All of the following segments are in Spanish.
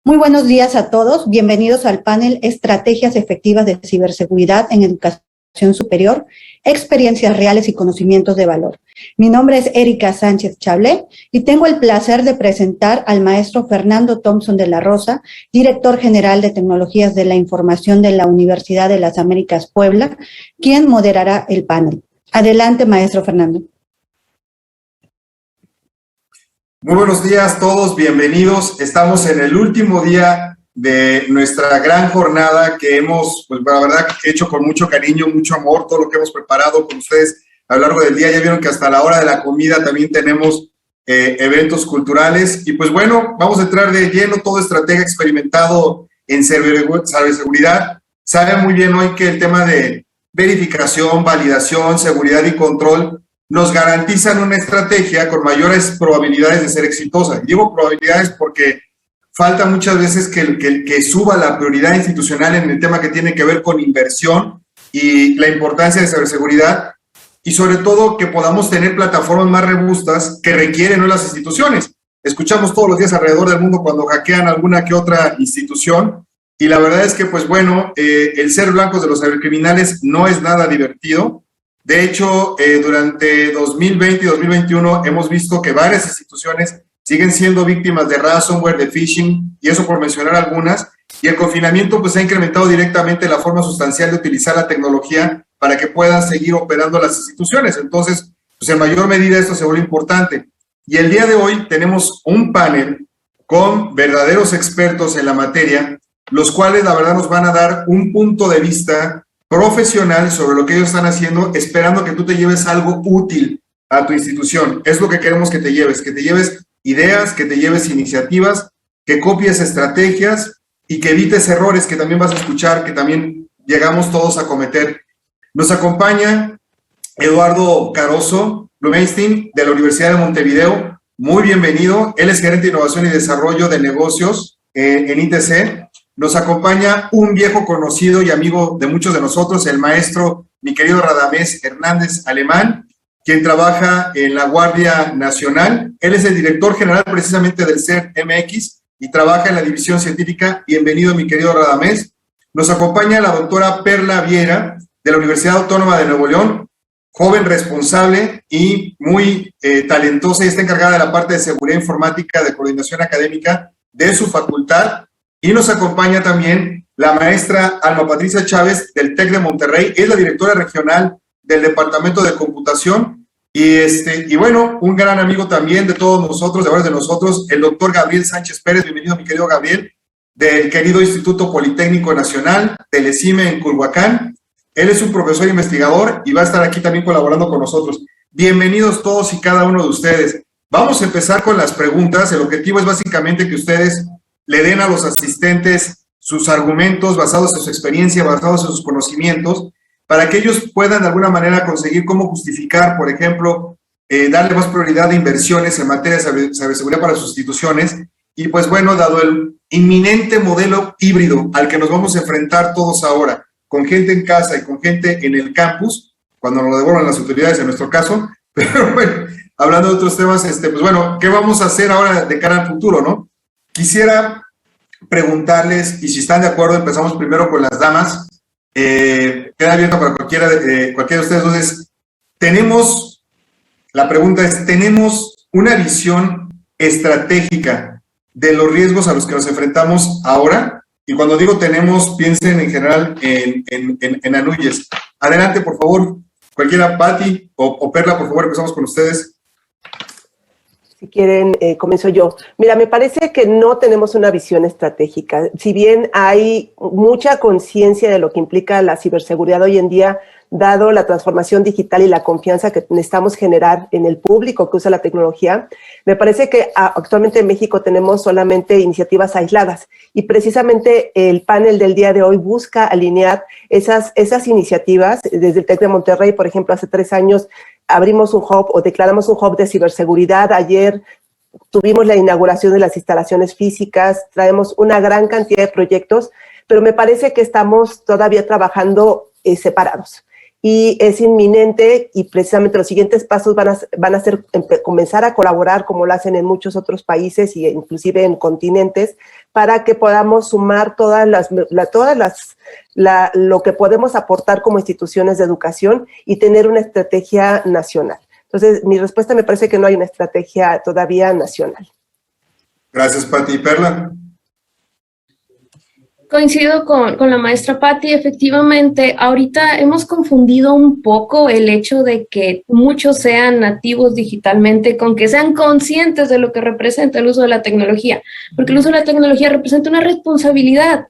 Muy buenos días a todos. Bienvenidos al panel Estrategias Efectivas de Ciberseguridad en Educación Superior, Experiencias Reales y Conocimientos de Valor. Mi nombre es Erika Sánchez Chablé y tengo el placer de presentar al maestro Fernando Thompson de la Rosa, director general de Tecnologías de la Información de la Universidad de las Américas Puebla, quien moderará el panel. Adelante, maestro Fernando. Muy buenos días a todos, bienvenidos. Estamos en el último día de nuestra gran jornada que hemos, pues la verdad, hecho con mucho cariño, mucho amor, todo lo que hemos preparado con ustedes a lo largo del día. Ya vieron que hasta la hora de la comida también tenemos eventos culturales. Y pues bueno, vamos a entrar de lleno, todo estratega experimentado en ciberseguridad. Saben muy bien hoy que el tema de verificación, validación, seguridad y control nos garantizan una estrategia con mayores probabilidades de ser exitosa. Y digo probabilidades porque falta muchas veces que suba la prioridad institucional en el tema que tiene que ver con inversión y la importancia de ciberseguridad, y sobre todo que podamos tener plataformas más robustas que requieren hoy las instituciones. Escuchamos todos los días alrededor del mundo cuando hackean alguna que otra institución, y la verdad es que, pues bueno, el ser blancos de los cibercriminales no es nada divertido. De hecho, durante 2020 y 2021 hemos visto que varias instituciones siguen siendo víctimas de ransomware, de phishing, y eso por mencionar algunas, y el confinamiento pues ha incrementado directamente la forma sustancial de utilizar la tecnología para que puedan seguir operando las instituciones. Entonces, pues en mayor medida esto se vuelve importante. Y el día de hoy tenemos un panel con verdaderos expertos en la materia, los cuales la verdad nos van a dar un punto de vista profesional sobre lo que ellos están haciendo, esperando que tú te lleves algo útil a tu institución. Es lo que queremos que te lleves ideas, que te lleves iniciativas, que copies estrategias y que evites errores que también vas a escuchar, que también llegamos todos a cometer. Nos acompaña Eduardo Caroso Blumenstein de la Universidad de Montevideo. Muy bienvenido. Él es gerente de innovación y desarrollo de negocios en ITC. Nos acompaña un viejo conocido y amigo de muchos de nosotros, el maestro, mi querido Radamés Hernández Alemán, quien trabaja en la Guardia Nacional. Él es el director general precisamente del CERT-MX y trabaja en la división científica. Bienvenido, mi querido Radamés. Nos acompaña la doctora Perla Viera, de la Universidad Autónoma de Nuevo León, joven responsable y muy talentosa, y está encargada de la parte de seguridad informática, de coordinación académica de su facultad. Y nos acompaña también la maestra Alma Patricia Chávez del TEC de Monterrey, es la directora regional del Departamento de Computación, y bueno, un gran amigo también de todos nosotros, de varios de nosotros, el doctor Gabriel Sánchez Pérez. Bienvenido, mi querido Gabriel, del querido Instituto Politécnico Nacional, del ESIME en Culhuacán. Él es un profesor investigador y va a estar aquí también colaborando con nosotros. Bienvenidos todos y cada uno de ustedes. Vamos a empezar con las preguntas. El objetivo es básicamente que ustedes le den a los asistentes sus argumentos basados en su experiencia, basados en sus conocimientos, para que ellos puedan de alguna manera conseguir cómo justificar, por ejemplo, darle más prioridad de inversiones en materia de ciberseguridad para sus instituciones. Y pues bueno, dado el inminente modelo híbrido al que nos vamos a enfrentar todos ahora, con gente en casa y con gente en el campus, cuando nos lo devuelvan las autoridades en nuestro caso, pero bueno, hablando de otros temas, pues bueno, ¿qué vamos a hacer ahora de cara al futuro, no? Quisiera preguntarles, y si están de acuerdo, empezamos primero con las damas. Queda abierto para cualquiera de ustedes. Entonces, la pregunta es, ¿tenemos una visión estratégica de los riesgos a los que nos enfrentamos ahora? Y cuando digo tenemos, piensen en general en Anuyes. Adelante, por favor, cualquiera, Pati o Perla, por favor, empezamos con ustedes. Si quieren, comienzo yo. Mira, me parece que no tenemos una visión estratégica. Si bien hay mucha conciencia de lo que implica la ciberseguridad hoy en día, dado la transformación digital y la confianza que necesitamos generar en el público que usa la tecnología, me parece que actualmente en México tenemos solamente iniciativas aisladas, y precisamente el panel del día de hoy busca alinear esas iniciativas. Desde el TEC de Monterrey, por ejemplo, hace 3 años abrimos un hub o declaramos un hub de ciberseguridad. Ayer tuvimos la inauguración de las instalaciones físicas, traemos una gran cantidad de proyectos, pero me parece que estamos todavía trabajando separados. y es inminente, y precisamente los siguientes pasos van a ser comenzar a colaborar como lo hacen en muchos otros países y inclusive en continentes, para que podamos sumar lo que podemos aportar como instituciones de educación y tener una estrategia nacional. Entonces, mi respuesta me parece que no hay una estrategia todavía nacional. Gracias, Pati. Perla. Coincido con la maestra Patti. Efectivamente, ahorita hemos confundido un poco el hecho de que muchos sean nativos digitalmente con que sean conscientes de lo que representa el uso de la tecnología, porque el uso de la tecnología representa una responsabilidad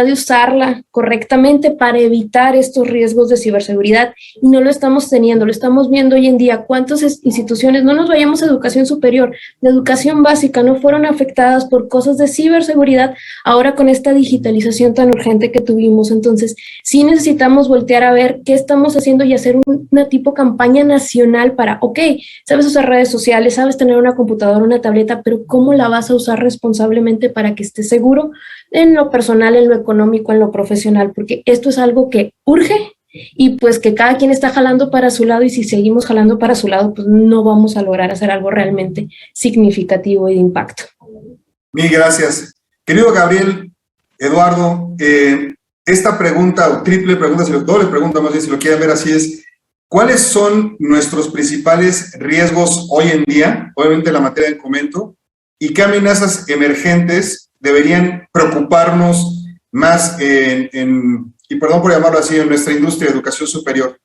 de usarla correctamente para evitar estos riesgos de ciberseguridad, y no lo estamos teniendo. Lo estamos viendo hoy en día. ¿Cuántas instituciones, no nos vayamos a educación superior, de educación básica, no fueron afectadas por cosas de ciberseguridad ahora con esta digitalización tan urgente que tuvimos? Entonces, sí necesitamos voltear a ver qué estamos haciendo y hacer una tipo campaña nacional para, ok, sabes usar redes sociales, sabes tener una computadora, una tableta, pero ¿cómo la vas a usar responsablemente para que estés seguro en lo personal, en lo económico, en lo profesional? Porque esto es algo que urge y pues que cada quien está jalando para su lado, y si seguimos jalando para su lado, pues no vamos a lograr hacer algo realmente significativo y de impacto. Mil gracias. Querido Gabriel, Eduardo, esta pregunta, o triple pregunta, doble pregunta más bien, si lo quieren ver así, es: ¿cuáles son nuestros principales riesgos hoy en día, obviamente en la materia del comento, y qué amenazas emergentes deberían preocuparnos más y perdón por llamarlo así, en nuestra industria de educación superior?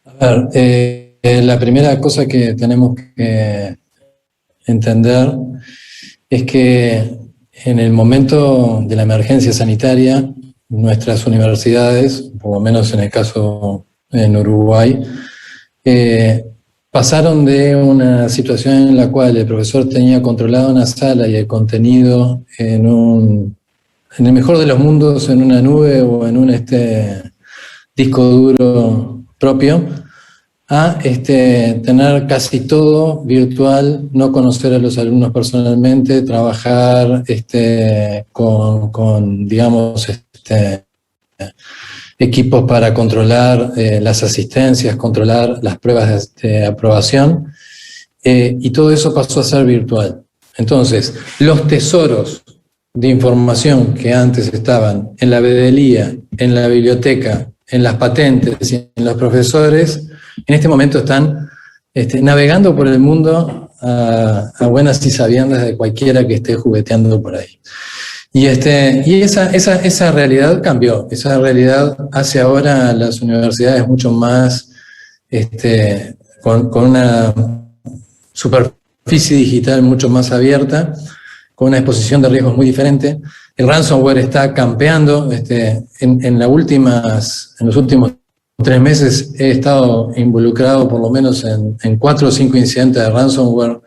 A ver, la primera cosa que tenemos que entender es que en el momento de la emergencia sanitaria, nuestras universidades, por lo menos en el caso en Uruguay, pasaron de una situación en la cual el profesor tenía controlada una sala y el contenido en el mejor de los mundos, en una nube o en un disco duro propio, a tener casi todo virtual, no conocer a los alumnos personalmente, trabajar con digamos, equipos para controlar las asistencias, controlar las pruebas de aprobación, y todo eso pasó a ser virtual. Entonces, los tesoros de información que antes estaban en la vedelía, en la biblioteca, en las patentes y en los profesores, en este momento están navegando por el mundo a buenas y sabiendas de cualquiera que esté jugueteando por ahí. Y esa realidad cambió. Esa realidad hace ahora a las universidades mucho más, con una superficie digital mucho más abierta, con una exposición de riesgos muy diferente. El ransomware está campeando. En los últimos 3 meses he estado involucrado por lo menos en 4 o 5 incidentes de ransomware.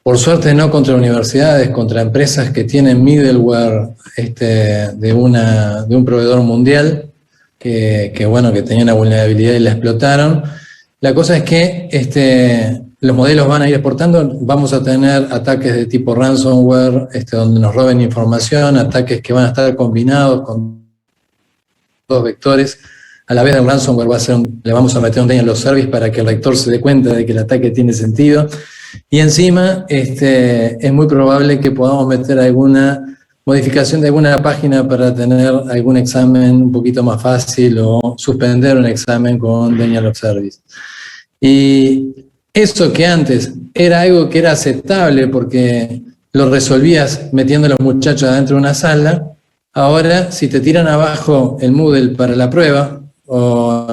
Por suerte no contra universidades, contra empresas que tienen middleware de un proveedor mundial que tenía una vulnerabilidad y la explotaron. La cosa es que los modelos van a ir exportando, vamos a tener ataques de tipo ransomware, donde nos roben información, ataques que van a estar combinados con 2 vectores. A la vez del ransomware le vamos a meter un daño a los service para que el lector se dé cuenta de que el ataque tiene sentido. Y encima es muy probable que podamos meter alguna modificación de alguna página para tener algún examen un poquito más fácil o suspender un examen con denial of service. Y eso que antes era algo que era aceptable porque lo resolvías metiendo a los muchachos adentro de una sala, ahora si te tiran abajo el Moodle para la prueba o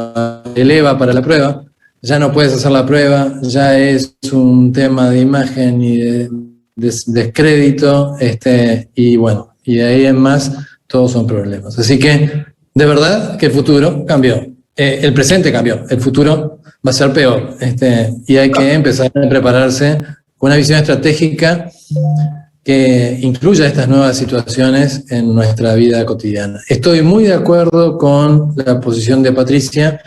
el EVA para la prueba, ya no puedes hacer la prueba, ya es un tema de imagen y de descrédito, y de ahí en más todos son problemas. Así que, de verdad, que el futuro cambió. El presente cambió, el futuro va a ser peor. Y hay que empezar a prepararse con una visión estratégica que incluya estas nuevas situaciones en nuestra vida cotidiana. Estoy muy de acuerdo con la posición de Patricia,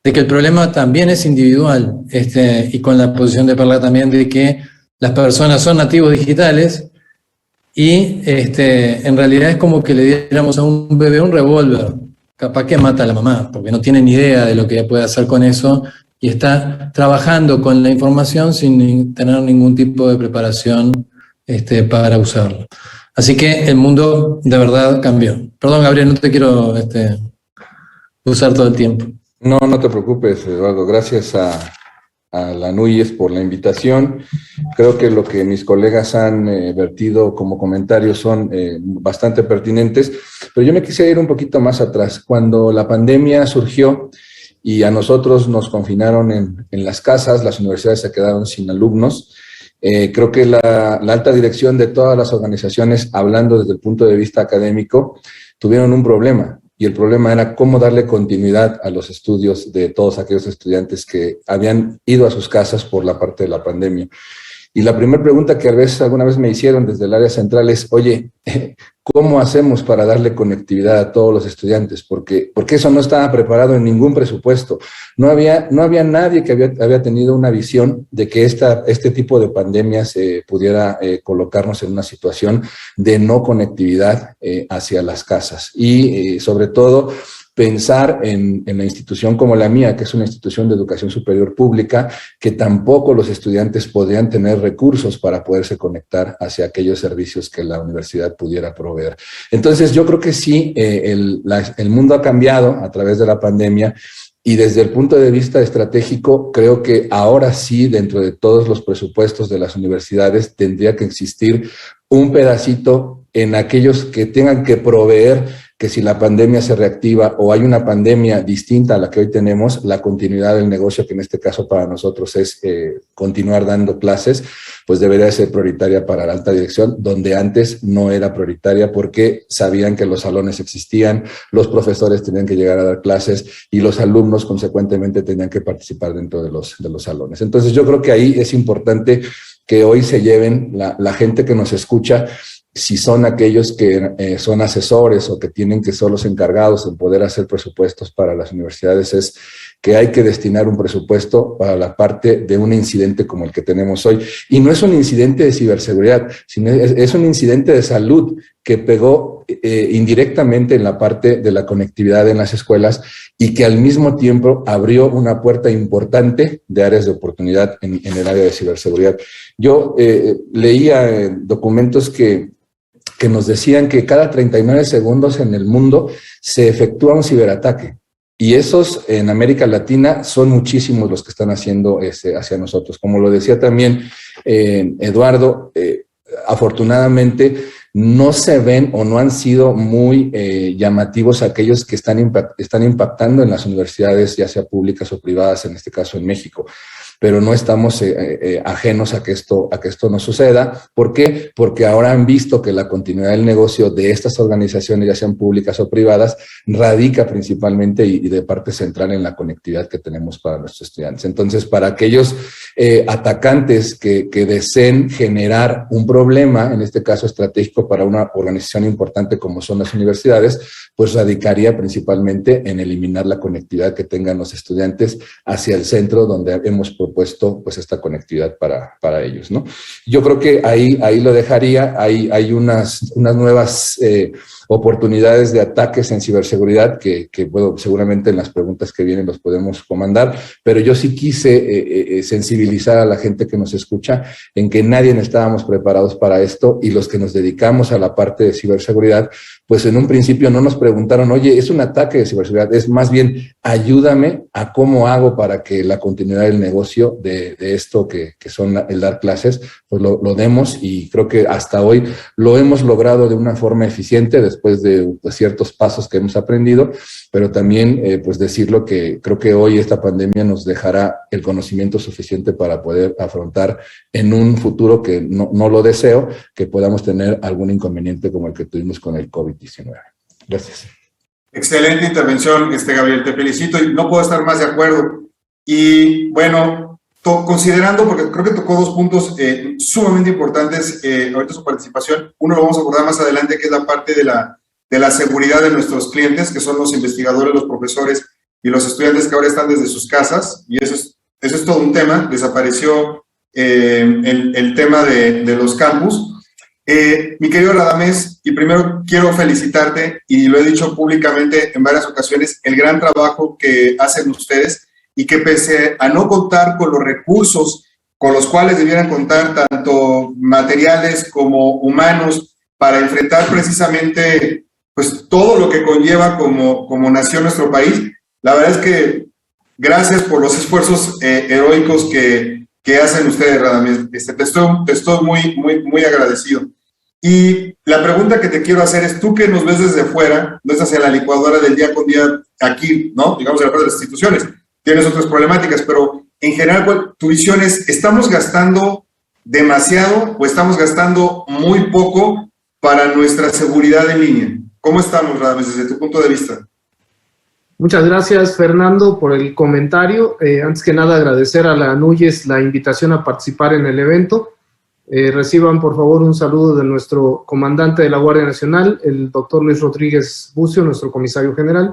de que el problema también es individual, y con la posición de Perla también de que las personas son nativos digitales y en realidad es como que le diéramos a un bebé un revólver capaz que mata a la mamá, porque no tiene ni idea de lo que ella puede hacer con eso y está trabajando con la información sin tener ningún tipo de preparación para usarlo. Así que el mundo de verdad cambió. Perdón, Gabriel, no te quiero usar todo el tiempo. No, no te preocupes, Eduardo. Gracias a la NUYES por la invitación. Creo que lo que mis colegas han vertido como comentarios son bastante pertinentes, pero yo me quise ir un poquito más atrás. Cuando la pandemia surgió y a nosotros nos confinaron en las casas, las universidades se quedaron sin alumnos. Creo que la alta dirección de todas las organizaciones, hablando desde el punto de vista académico, tuvieron un problema. Y el problema era cómo darle continuidad a los estudios de todos aquellos estudiantes que habían ido a sus casas por la parte de la pandemia. Y la primera pregunta que alguna vez me hicieron desde el área central es, oye, ¿cómo hacemos para darle conectividad a todos los estudiantes? Porque eso no estaba preparado en ningún presupuesto. No había nadie que había tenido una visión de que este tipo de pandemias pudiera colocarnos en una situación de no conectividad hacia las casas. Y sobre todo, pensar en la institución como la mía, que es una institución de educación superior pública, que tampoco los estudiantes podrían tener recursos para poderse conectar hacia aquellos servicios que la universidad pudiera proveer. Entonces, yo creo que sí, el mundo ha cambiado a través de la pandemia. Y desde el punto de vista estratégico, creo que ahora sí, dentro de todos los presupuestos de las universidades, tendría que existir un pedacito en aquellos que tengan que proveer que si la pandemia se reactiva o hay una pandemia distinta a la que hoy tenemos, la continuidad del negocio, que en este caso para nosotros es continuar dando clases, pues debería ser prioritaria para la alta dirección, donde antes no era prioritaria porque sabían que los salones existían, los profesores tenían que llegar a dar clases y los alumnos consecuentemente tenían que participar dentro de los salones. Entonces yo creo que ahí es importante que hoy se lleven la gente que nos escucha, si son aquellos que son asesores o que tienen que ser los encargados en poder hacer presupuestos para las universidades, es que hay que destinar un presupuesto para la parte de un incidente como el que tenemos hoy. Y no es un incidente de ciberseguridad, sino es un incidente de salud que pegó indirectamente en la parte de la conectividad en las escuelas y que al mismo tiempo abrió una puerta importante de áreas de oportunidad en el área de ciberseguridad. Yo leía documentos que nos decían que cada 39 segundos en el mundo se efectúa un ciberataque. Y esos en América Latina son muchísimos los que están haciendo hacia nosotros. Como lo decía también Eduardo, afortunadamente no se ven o no han sido muy llamativos aquellos que están impactando en las universidades, ya sea públicas o privadas, en este caso en México. Pero no estamos ajenos a que esto no suceda. ¿Por qué? Porque ahora han visto que la continuidad del negocio de estas organizaciones, ya sean públicas o privadas, radica principalmente y de parte central en la conectividad que tenemos para nuestros estudiantes. Entonces, para aquellos atacantes que deseen generar un problema, en este caso estratégico para una organización importante como son las universidades, pues radicaría principalmente en eliminar la conectividad que tengan los estudiantes hacia el centro donde hemos propuesto pues esta conectividad para ellos, ¿no? Yo creo que ahí lo dejaría. Hay unas nuevas oportunidades de ataques en ciberseguridad que bueno, seguramente en las preguntas que vienen los podemos comandar, pero yo sí quise sensibilizar a la gente que nos escucha en que nadie estábamos preparados para esto, y los que nos dedicamos a la parte de ciberseguridad, pues en un principio no nos preguntaron, oye, es un ataque de ciberseguridad, es más bien, ayúdame a cómo hago para que la continuidad del negocio de esto que son el dar clases, pues lo demos, y creo que hasta hoy lo hemos logrado de una forma eficiente después de pues, ciertos pasos que hemos aprendido, pero también pues decirlo que creo que hoy esta pandemia nos dejará el conocimiento suficiente para poder afrontar en un futuro que no lo deseo, que podamos tener algún inconveniente como el que tuvimos con el COVID-19. Gracias. Excelente intervención, Gabriel, te felicito y no puedo estar más de acuerdo. Y bueno, considerando, porque creo que tocó dos puntos sumamente importantes ahorita su participación. Uno lo vamos a abordar más adelante, que es la parte de la seguridad de nuestros clientes, que son los investigadores, los profesores y los estudiantes que ahora están desde sus casas, y eso es todo un tema. Desapareció el tema de los campus. Mi querido Radamés, y primero quiero felicitarte, y lo he dicho públicamente en varias ocasiones, el gran trabajo que hacen ustedes y que pese a no contar con los recursos con los cuales debieran contar, tanto materiales como humanos, para enfrentar precisamente pues, todo lo que conlleva como nación nuestro país, la verdad es que gracias por los esfuerzos heroicos que hacen ustedes, Radamés. Te estoy muy agradecido. Y la pregunta que te quiero hacer es, tú que nos ves desde fuera, no estás en la licuadora del día con día aquí, ¿no? Digamos, en la parte de las instituciones, tienes otras problemáticas, pero en general, tu visión es, ¿estamos gastando demasiado o estamos gastando muy poco para nuestra seguridad en línea? ¿Cómo estamos, Radamés, desde tu punto de vista? Muchas gracias, Fernando, por el comentario. Antes que nada, agradecer a la NUYES la invitación a participar en el evento. Reciban, por favor, un saludo de nuestro comandante de la Guardia Nacional, el doctor Luis Rodríguez Bucio, nuestro comisario general.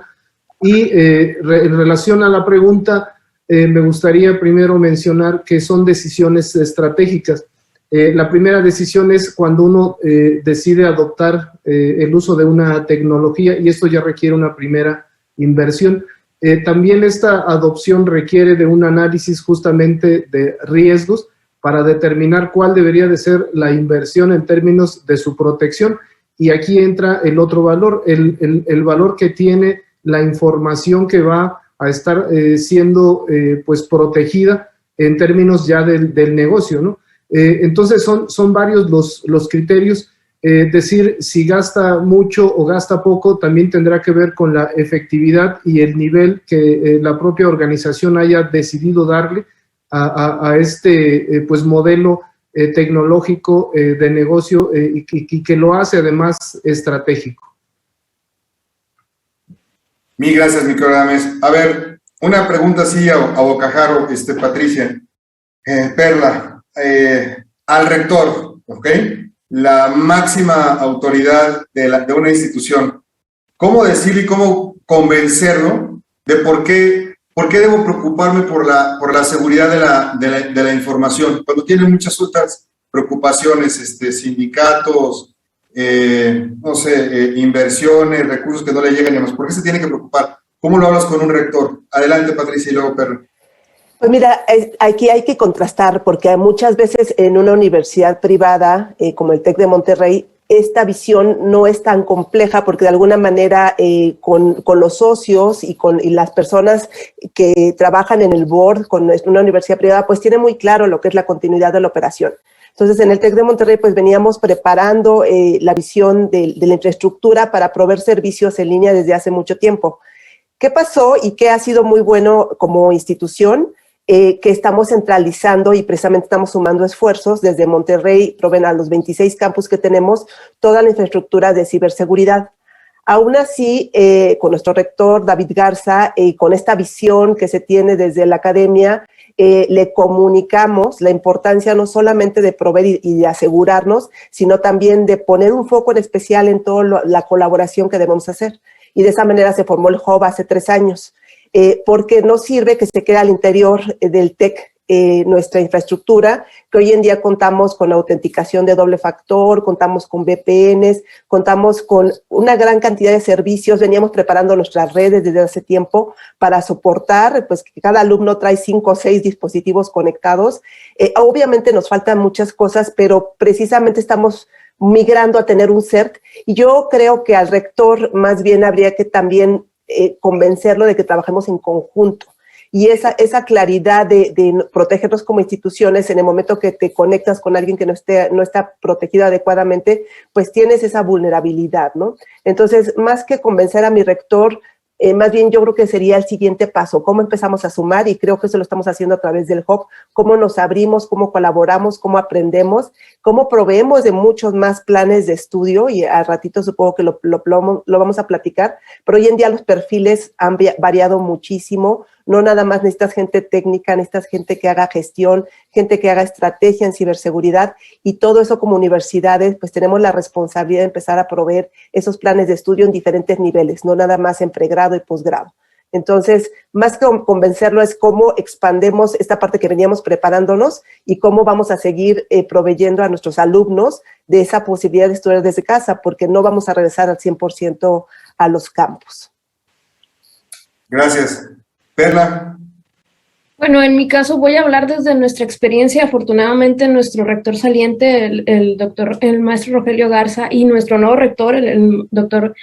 Y en relación a la pregunta, me gustaría primero mencionar que son decisiones estratégicas. La primera decisión es cuando uno decide adoptar el uso de una tecnología, y esto ya requiere una primera inversión. También esta adopción requiere de un análisis justamente de riesgos para determinar cuál debería de ser la inversión en términos de su protección. Y aquí entra el otro valor, el valor que tiene la información que va a estar siendo pues protegida en términos ya del negocio, ¿no? Entonces son varios los criterios. Decir si gasta mucho o gasta poco también tendrá que ver con la efectividad y el nivel que la propia organización haya decidido darle a este pues modelo tecnológico de negocio y que lo hace además estratégico. Mil gracias, mi querido Radamés. A ver, una pregunta así a bocajarro, Patricia. Perla, al rector, ¿ok? La máxima autoridad de una institución, ¿cómo decirle y cómo convencerlo de por qué debo preocuparme por la seguridad de la información? Cuando tiene muchas otras preocupaciones, sindicatos, no sé, inversiones, recursos que no le llegan y demás, ¿por qué se tiene que preocupar? ¿Cómo lo hablas con un rector? Adelante, Patricia, y luego Perla. Pues mira, aquí hay que contrastar, porque muchas veces en una universidad privada, como el TEC de Monterrey, esta visión no es tan compleja, porque de alguna manera con los socios y las personas que trabajan en el board con una universidad privada, pues tienen muy claro lo que es la continuidad de la operación. Entonces, en el TEC de Monterrey, pues veníamos preparando la visión de la infraestructura para proveer servicios en línea desde hace mucho tiempo. ¿Qué pasó y qué ha sido muy bueno como institución? Que estamos centralizando y precisamente estamos sumando esfuerzos desde Monterrey, proveen a los 26 campus que tenemos, toda la infraestructura de ciberseguridad. Aún así, con nuestro rector David Garza, con esta visión que se tiene desde la academia, le comunicamos la importancia no solamente de proveer y de asegurarnos, sino también de poner un foco en especial en toda la colaboración que debemos hacer. Y de esa manera se formó el Hub hace 3 años. Porque no sirve que se quede al interior del TEC nuestra infraestructura, que hoy en día contamos con autenticación de doble factor, contamos con VPNs, contamos con una gran cantidad de servicios, veníamos preparando nuestras redes desde hace tiempo para soportar, pues que cada alumno trae 5 o 6 dispositivos conectados. Obviamente nos faltan muchas cosas, pero precisamente estamos migrando a tener un CERT, y yo creo que al rector más bien habría que también convencerlo de que trabajemos en conjunto, y esa claridad de protegernos como instituciones en el momento que te conectas con alguien que no está protegido adecuadamente, pues tienes esa vulnerabilidad, ¿no? Entonces, más que convencer a mi rector, más bien yo creo que sería el siguiente paso, cómo empezamos a sumar, y creo que eso lo estamos haciendo a través del Hub, cómo nos abrimos, cómo colaboramos, cómo aprendemos, cómo proveemos de muchos más planes de estudio, y al ratito supongo que lo vamos a platicar, pero hoy en día los perfiles han variado muchísimo. No nada más necesitas gente técnica, necesitas gente que haga gestión, gente que haga estrategia en ciberseguridad, y todo eso como universidades, pues tenemos la responsabilidad de empezar a proveer esos planes de estudio en diferentes niveles, no nada más en pregrado y posgrado. Entonces, más que convencerlo es cómo expandemos esta parte que veníamos preparándonos y cómo vamos a seguir proveyendo a nuestros alumnos de esa posibilidad de estudiar desde casa, porque no vamos a regresar al 100% a los campus. Gracias. Perla. Bueno, en mi caso voy a hablar desde nuestra experiencia. Afortunadamente, nuestro rector saliente, el maestro Rogelio Garza, y nuestro nuevo rector, el doctor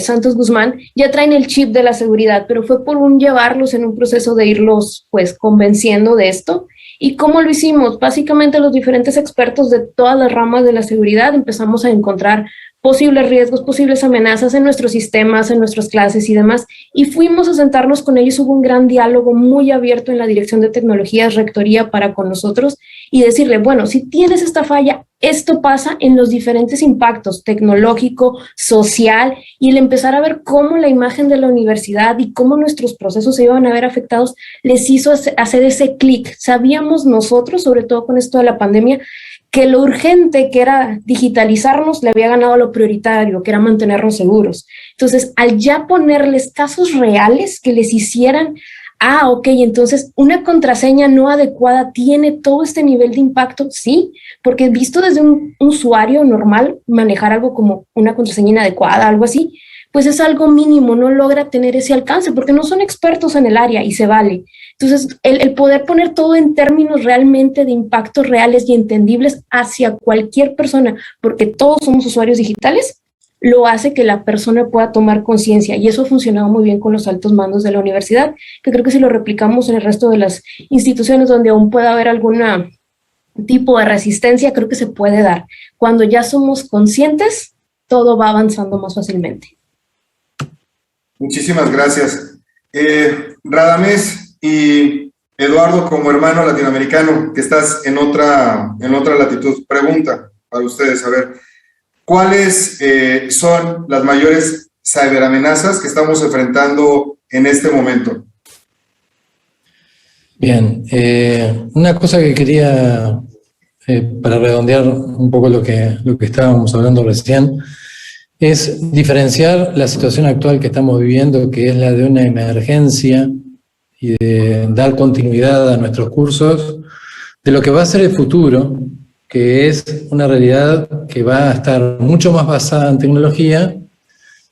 Santos Guzmán, ya traen el chip de la seguridad, pero fue por llevarlos en un proceso de irlos, pues, convenciendo de esto. ¿Y cómo lo hicimos? Básicamente, los diferentes expertos de todas las ramas de la seguridad empezamos a encontrar posibles riesgos, posibles amenazas en nuestros sistemas, en nuestras clases y demás, y fuimos a sentarnos con ellos. Hubo un gran diálogo muy abierto en la Dirección de Tecnologías, Rectoría, para con nosotros, y decirle, bueno, si tienes esta falla, esto pasa en los diferentes impactos tecnológico, social, y el empezar a ver cómo la imagen de la universidad y cómo nuestros procesos se iban a ver afectados, les hizo hacer ese clic. Sabíamos nosotros, sobre todo con esto de la pandemia, que lo urgente que era digitalizarnos le había ganado a lo prioritario, que era mantenernos seguros. Entonces, al ya ponerles casos reales que les hicieran, ok, entonces una contraseña no adecuada tiene todo este nivel de impacto, sí, porque visto desde un usuario normal, manejar algo como una contraseña inadecuada, algo así, pues es algo mínimo, no logra tener ese alcance, porque no son expertos en el área y se vale. Entonces, el poder poner todo en términos realmente de impactos reales y entendibles hacia cualquier persona, porque todos somos usuarios digitales, lo hace que la persona pueda tomar conciencia, y eso ha funcionado muy bien con los altos mandos de la universidad, que creo que si lo replicamos en el resto de las instituciones donde aún pueda haber algún tipo de resistencia, creo que se puede dar. Cuando ya somos conscientes, todo va avanzando más fácilmente. Muchísimas gracias. Radamés y Eduardo, como hermano latinoamericano, que estás en otra latitud, pregunta para ustedes, a ver, ¿cuáles son las mayores ciberamenazas que estamos enfrentando en este momento? Bien, una cosa que quería, para redondear un poco lo que estábamos hablando recién, es diferenciar la situación actual que estamos viviendo, que es la de una emergencia y de dar continuidad a nuestros cursos, de lo que va a ser el futuro, que es una realidad que va a estar mucho más basada en tecnología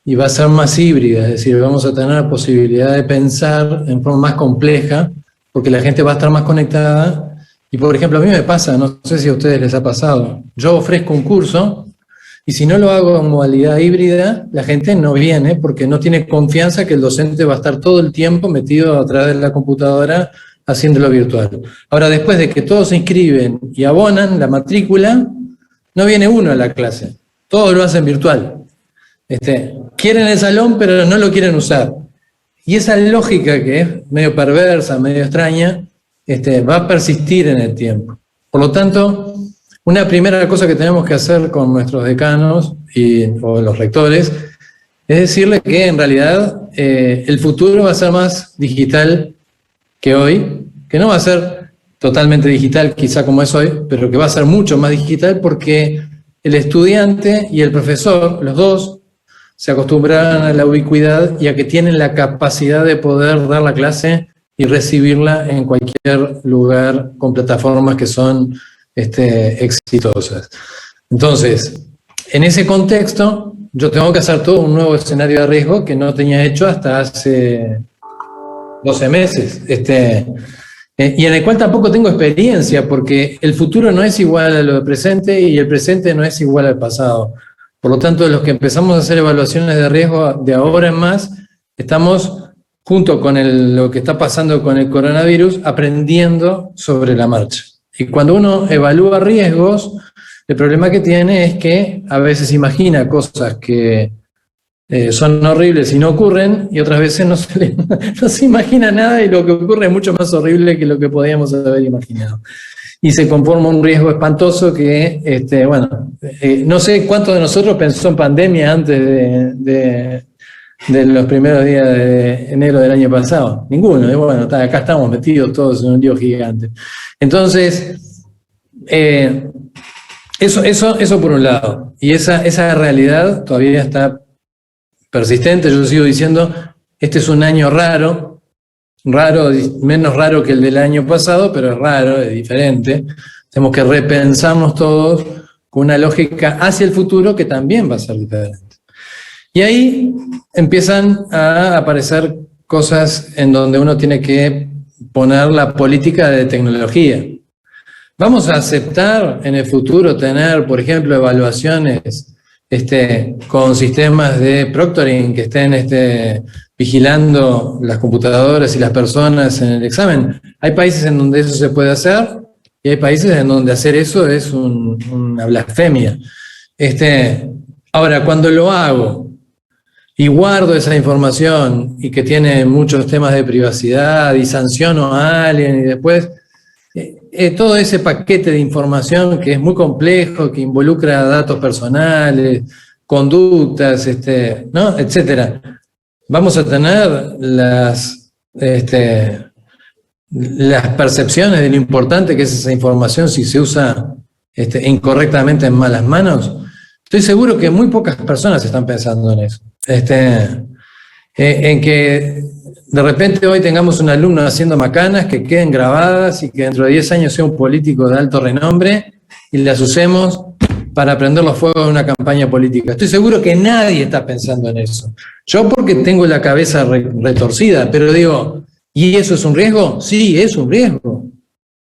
y va a ser más híbrida, es decir, vamos a tener la posibilidad de pensar en forma más compleja, porque la gente va a estar más conectada. Y por ejemplo, a mí me pasa, no sé si a ustedes les ha pasado, yo ofrezco un curso, y si no lo hago en modalidad híbrida, la gente no viene porque no tiene confianza que el docente va a estar todo el tiempo metido a través de la computadora haciéndolo virtual. Ahora, después de que todos se inscriben y abonan la matrícula, no viene uno a la clase. Todos lo hacen virtual. Quieren el salón, pero no lo quieren usar. Y esa lógica, que es medio perversa, medio extraña, va a persistir en el tiempo. Por lo tanto, una primera cosa que tenemos que hacer con nuestros decanos o los rectores es decirles que en realidad el futuro va a ser más digital que hoy, que no va a ser totalmente digital quizá como es hoy, pero que va a ser mucho más digital porque el estudiante y el profesor, los dos, se acostumbrarán a la ubicuidad y a que tienen la capacidad de poder dar la clase y recibirla en cualquier lugar con plataformas que son exitosas. Entonces, en ese contexto, yo tengo que hacer todo un nuevo escenario de riesgo que no tenía hecho hasta hace 12 meses, y en el cual tampoco tengo experiencia, porque el futuro no es igual a lo presente y el presente no es igual al pasado. Por lo tanto, los que empezamos a hacer evaluaciones de riesgo de ahora en más, estamos, junto con lo que está pasando con el coronavirus, aprendiendo sobre la marcha. Y cuando uno evalúa riesgos, el problema que tiene es que a veces imagina cosas que son horribles y no ocurren, y otras veces no se imagina nada y lo que ocurre es mucho más horrible que lo que podíamos haber imaginado. Y se conforma un riesgo espantoso que, no sé cuántos de nosotros pensó en pandemia antes de los primeros días de enero del año pasado. Ninguno. Y bueno, acá estamos metidos todos en un lío gigante. Entonces, eso por un lado. Y esa realidad todavía está persistente. Yo sigo diciendo, Este es un año raro, menos raro que el del año pasado, pero es raro, es diferente. Tenemos que repensarnos todos con una lógica hacia el futuro que también va a ser diferente. Y ahí empiezan a aparecer cosas en donde uno tiene que poner la política de tecnología. ¿Vamos a aceptar en el futuro tener, por ejemplo, evaluaciones con sistemas de proctoring que estén vigilando las computadoras y las personas en el examen? Hay países en donde eso se puede hacer y hay países en donde hacer eso es una blasfemia. Ahora, cuando lo hago y guardo esa información y que tiene muchos temas de privacidad y sanciono a alguien y después todo ese paquete de información que es muy complejo, que involucra datos personales, conductas, ¿no? etcétera. Vamos a tener las percepciones de lo importante que es esa información si se usa incorrectamente en malas manos. Estoy seguro que muy pocas personas están pensando en eso. En que de repente hoy tengamos un alumno haciendo macanas que queden grabadas y que dentro de 10 años sea un político de alto renombre y las usemos para prender los fuegos de una campaña política. Estoy seguro que nadie está pensando en eso. Yo porque tengo la cabeza retorcida, pero digo, ¿y eso es un riesgo? Sí, es un riesgo.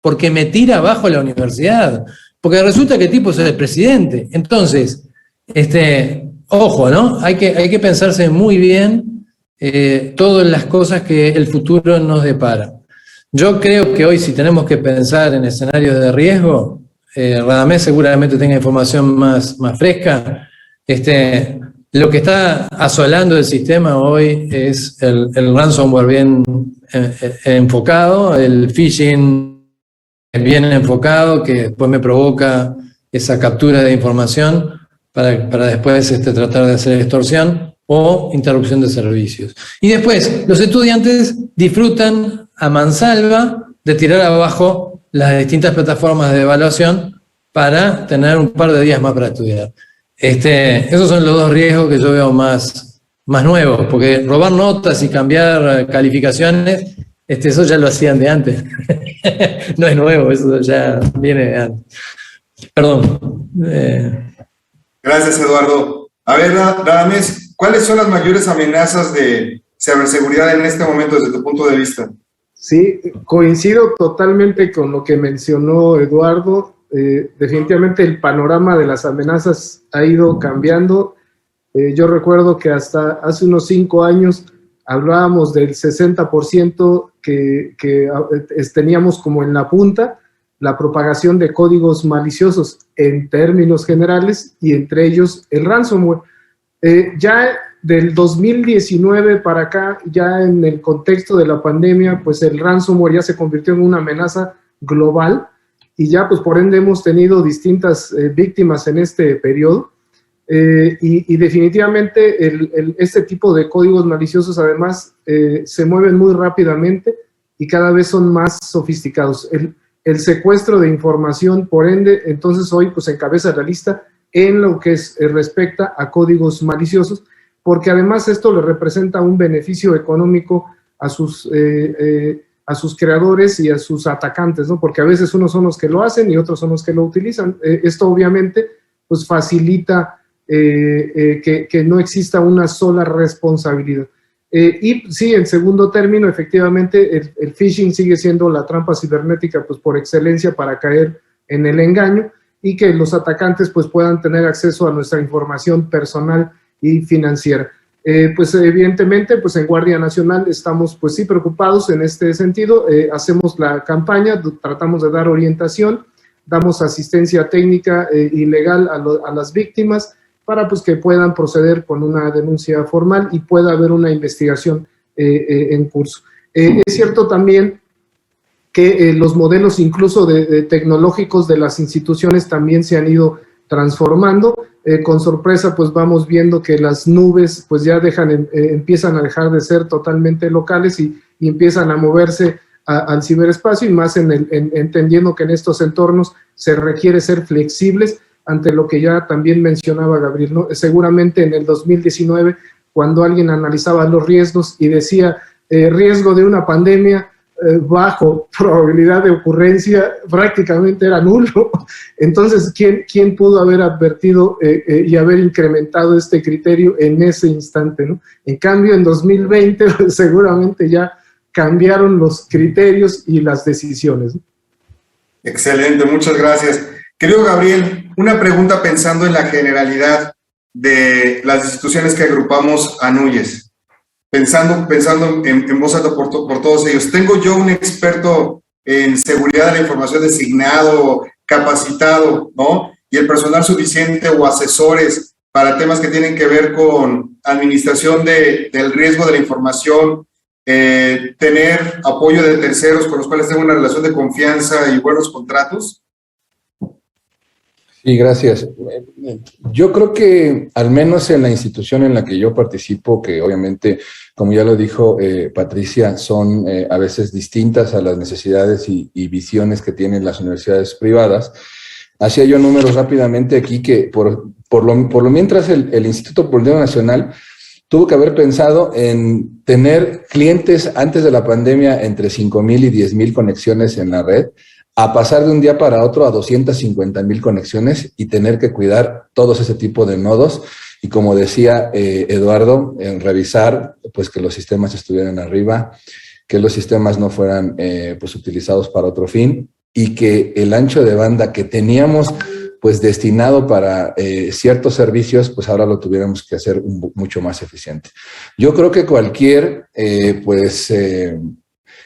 Porque me tira abajo la universidad. Porque resulta que el tipo es el presidente. Entonces, ojo, ¿no? Hay que pensarse muy bien todas las cosas que el futuro nos depara. Yo creo que hoy si tenemos que pensar en escenarios de riesgo, Radamés seguramente tenga información más fresca, lo que está asolando el sistema hoy es el ransomware bien enfocado, el phishing bien enfocado, que después me provoca esa captura de información para después tratar de hacer extorsión o interrupción de servicios. Y después, los estudiantes disfrutan a mansalva de tirar abajo las distintas plataformas de evaluación para tener un par de días más para estudiar. Esos son los dos riesgos que yo veo más nuevos, porque robar notas y cambiar calificaciones, eso ya lo hacían de antes. No es nuevo, eso ya viene de antes. Perdón. Gracias, Eduardo. A ver, Radamés, ¿cuáles son las mayores amenazas de ciberseguridad en este momento desde tu punto de vista? Sí, coincido totalmente con lo que mencionó Eduardo. Definitivamente el panorama de las amenazas ha ido cambiando. Yo recuerdo que hasta hace unos 5 años hablábamos del 60% que teníamos como en la punta la propagación de códigos maliciosos en términos generales y entre ellos el ransomware. Ya del 2019 para acá, ya en el contexto de la pandemia, pues el ransomware ya se convirtió en una amenaza global y ya pues por ende hemos tenido distintas víctimas en este periodo. Y definitivamente este tipo de códigos maliciosos además se mueven muy rápidamente y cada vez son más sofisticados. El secuestro de información, por ende, entonces hoy pues encabeza la lista en lo que respecta a códigos maliciosos, porque además esto le representa un beneficio económico a sus creadores y a sus atacantes, ¿no? Porque a veces unos son los que lo hacen y otros son los que lo utilizan. Esto obviamente pues facilita que no exista una sola responsabilidad. Y sí, en segundo término, efectivamente, el phishing sigue siendo la trampa cibernética pues por excelencia para caer en el engaño y que los atacantes pues puedan tener acceso a nuestra información personal y financiera. Pues evidentemente, pues en Guardia Nacional estamos pues sí preocupados en este sentido, hacemos la campaña, tratamos de dar orientación, damos asistencia técnica y legal a las víctimas, para pues que puedan proceder con una denuncia formal y pueda haber una investigación en curso. Es cierto también que los modelos incluso de tecnológicos de las instituciones también se han ido transformando. Con sorpresa pues vamos viendo que las nubes pues ya empiezan a dejar de ser totalmente locales y empiezan a moverse al ciberespacio y más entendiendo que en estos entornos se requiere ser flexibles ante lo que ya también mencionaba Gabriel, ¿no? Seguramente en el 2019 cuando alguien analizaba los riesgos y decía riesgo de una pandemia bajo, probabilidad de ocurrencia prácticamente era nulo. Entonces, ¿quién pudo haber advertido y haber incrementado este criterio en ese instante, ¿no? En cambio, en 2020 seguramente ya cambiaron los criterios y las decisiones, ¿no? Excelente, muchas gracias. Querido Gabriel, una pregunta pensando en la generalidad de las instituciones que agrupamos a NUYES. Pensando en voz alta por todos ellos. Tengo yo un experto en seguridad de la información designado, capacitado, ¿no? Y el personal suficiente o asesores para temas que tienen que ver con administración del riesgo de la información, tener apoyo de terceros con los cuales tengo una relación de confianza y buenos contratos. Sí, gracias. Yo creo que al menos en la institución en la que yo participo, que obviamente, como ya lo dijo Patricia, son a veces distintas a las necesidades y visiones que tienen las universidades privadas. Hacía yo números rápidamente aquí que por lo mientras el Instituto Politécnico Nacional tuvo que haber pensado en tener clientes antes de la pandemia entre 5,000 y 10,000 conexiones en la red, a pasar de un día para otro a 250,000 conexiones y tener que cuidar todos ese tipo de nodos. Y como decía Eduardo, en revisar pues que los sistemas estuvieran arriba, que los sistemas no fueran pues utilizados para otro fin y que el ancho de banda que teníamos pues destinado para ciertos servicios, pues ahora lo tuviéramos que hacer mucho más eficiente. Yo creo que cualquier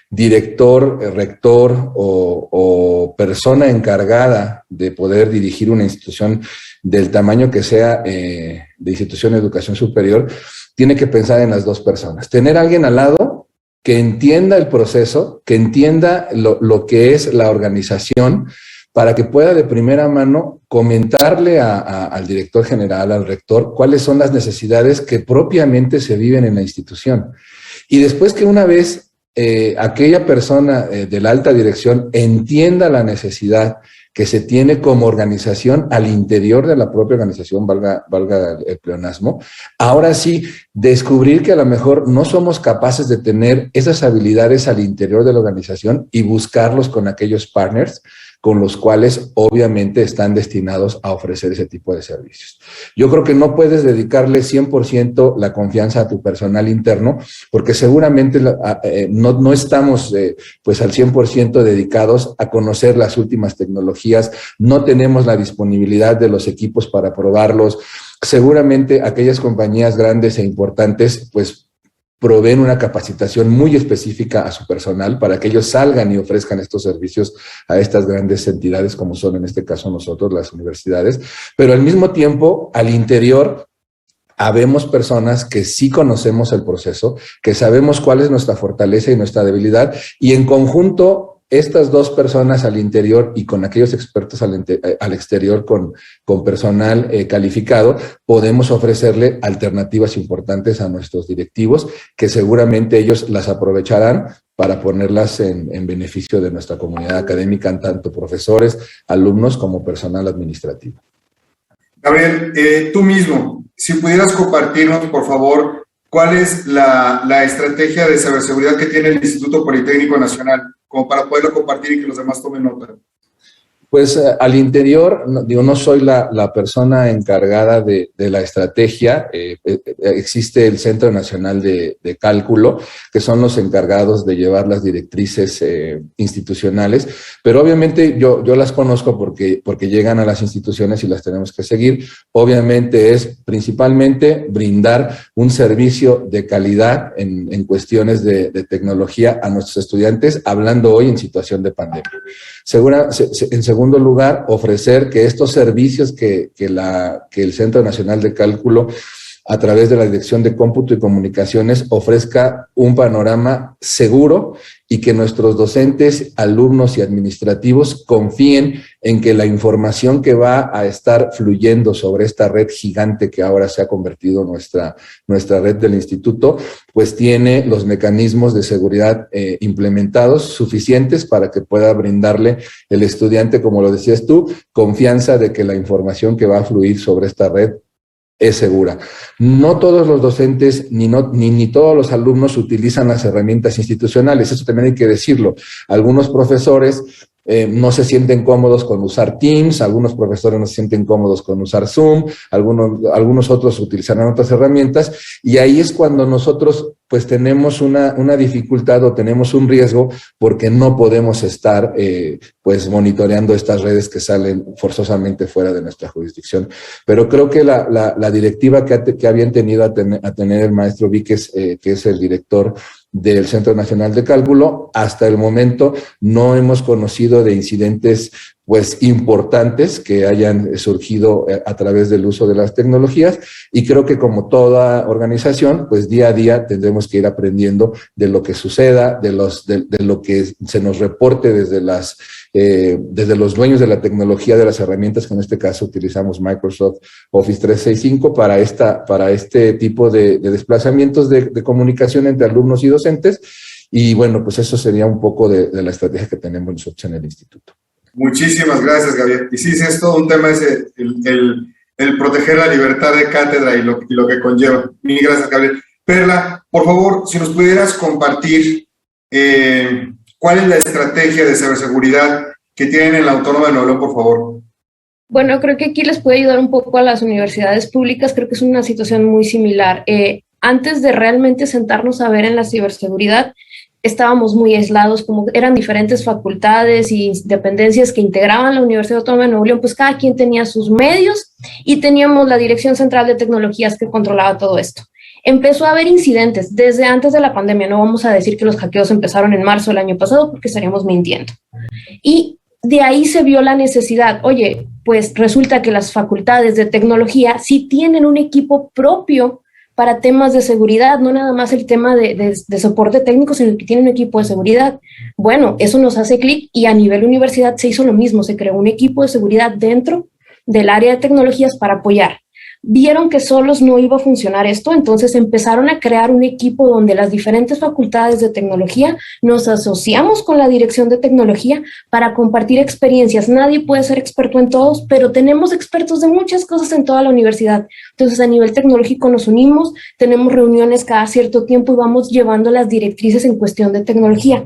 director, rector o persona encargada de poder dirigir una institución del tamaño que sea de institución de educación superior, tiene que pensar en las dos personas. Tener a alguien al lado que entienda el proceso, que entienda lo que es la organización, para que pueda de primera mano comentarle al director general, al rector, cuáles son las necesidades que propiamente se viven en la institución. Y después que una vez aquella persona de la alta dirección entienda la necesidad que se tiene como organización al interior de la propia organización, valga el pleonasmo, ahora sí, descubrir que a lo mejor no somos capaces de tener esas habilidades al interior de la organización y buscarlos con aquellos partners con los cuales obviamente están destinados a ofrecer ese tipo de servicios. Yo creo que no puedes dedicarle 100% la confianza a tu personal interno, porque seguramente no estamos pues al 100% dedicados a conocer las últimas tecnologías, no tenemos la disponibilidad de los equipos para probarlos. Seguramente aquellas compañías grandes e importantes pues proveen una capacitación muy específica a su personal para que ellos salgan y ofrezcan estos servicios a estas grandes entidades como son en este caso nosotros, las universidades, pero al mismo tiempo al interior habemos personas que sí conocemos el proceso, que sabemos cuál es nuestra fortaleza y nuestra debilidad y en conjunto estas dos personas al interior y con aquellos expertos al exterior con personal calificado, podemos ofrecerle alternativas importantes a nuestros directivos que seguramente ellos las aprovecharán para ponerlas en beneficio de nuestra comunidad académica, tanto profesores, alumnos como personal administrativo. Gabriel, tú mismo, si pudieras compartirnos, por favor, ¿cuál es la estrategia de ciberseguridad que tiene el Instituto Politécnico Nacional? Como para poderlo compartir y que los demás tomen nota. Pues al interior, no soy la persona encargada de la estrategia. Existe el Centro Nacional de Cálculo, que son los encargados de llevar las directrices institucionales, pero obviamente yo las conozco porque llegan a las instituciones y las tenemos que seguir. Obviamente es principalmente brindar un servicio de calidad en cuestiones de tecnología a nuestros estudiantes, hablando hoy en situación de pandemia. En segundo lugar, ofrecer que estos servicios que el Centro Nacional de Cálculo, a través de la Dirección de Cómputo y Comunicaciones, ofrezca un panorama seguro y que nuestros docentes, alumnos y administrativos confíen en que la información que va a estar fluyendo sobre esta red gigante que ahora se ha convertido nuestra red del instituto, pues tiene los mecanismos de seguridad implementados suficientes para que pueda brindarle el estudiante, como lo decías tú, confianza de que la información que va a fluir sobre esta red es segura. No todos los docentes ni todos los alumnos utilizan las herramientas institucionales, eso también hay que decirlo. Algunos profesores no se sienten cómodos con usar Teams, algunos profesores no se sienten cómodos con usar Zoom, algunos otros utilizarán otras herramientas, y ahí es cuando nosotros pues tenemos una dificultad o tenemos un riesgo porque no podemos estar pues monitoreando estas redes que salen forzosamente fuera de nuestra jurisdicción. Pero creo que la directiva que había tenido a tener el maestro Víquez, que es el director del Centro Nacional de Cálculo, hasta el momento no hemos conocido de incidentes pues importantes que hayan surgido a través del uso de las tecnologías, y creo que como toda organización, pues día a día tendremos que ir aprendiendo de lo que suceda, de lo que se nos reporte desde los dueños de la tecnología, de las herramientas, que en este caso utilizamos Microsoft Office 365 para este tipo de desplazamientos de comunicación entre alumnos y docentes. Y bueno, pues eso sería un poco de la estrategia que tenemos nosotros en el instituto. Muchísimas gracias, Gabriel. Y sí, es todo un tema ese, el proteger la libertad de cátedra y lo que conlleva. Mil gracias, Gabriel. Perla, por favor, si nos pudieras compartir cuál es la estrategia de ciberseguridad que tienen en la Autónoma de Nuevo León, por favor. Bueno, creo que aquí les puede ayudar un poco a las universidades públicas. Creo que es una situación muy similar. Antes de realmente sentarnos a ver en la ciberseguridad, estábamos muy aislados, como eran diferentes facultades y dependencias que integraban la Universidad Autónoma de Nuevo León, pues cada quien tenía sus medios y teníamos la Dirección Central de Tecnologías que controlaba todo esto. Empezó a haber incidentes desde antes de la pandemia. No vamos a decir que los hackeos empezaron en marzo del año pasado porque estaríamos mintiendo. Y de ahí se vio la necesidad. Oye, pues resulta que las facultades de tecnología sí tienen un equipo propio para temas de seguridad, no nada más el tema de soporte técnico, sino que tiene un equipo de seguridad. Bueno, eso nos hace clic, y a nivel universidad se hizo lo mismo, se creó un equipo de seguridad dentro del área de tecnologías para apoyar. Vieron que solos no iba a funcionar esto, entonces empezaron a crear un equipo donde las diferentes facultades de tecnología nos asociamos con la dirección de tecnología para compartir experiencias. Nadie puede ser experto en todos, pero tenemos expertos de muchas cosas en toda la universidad. Entonces, a nivel tecnológico nos unimos, tenemos reuniones cada cierto tiempo y vamos llevando las directrices en cuestión de tecnología.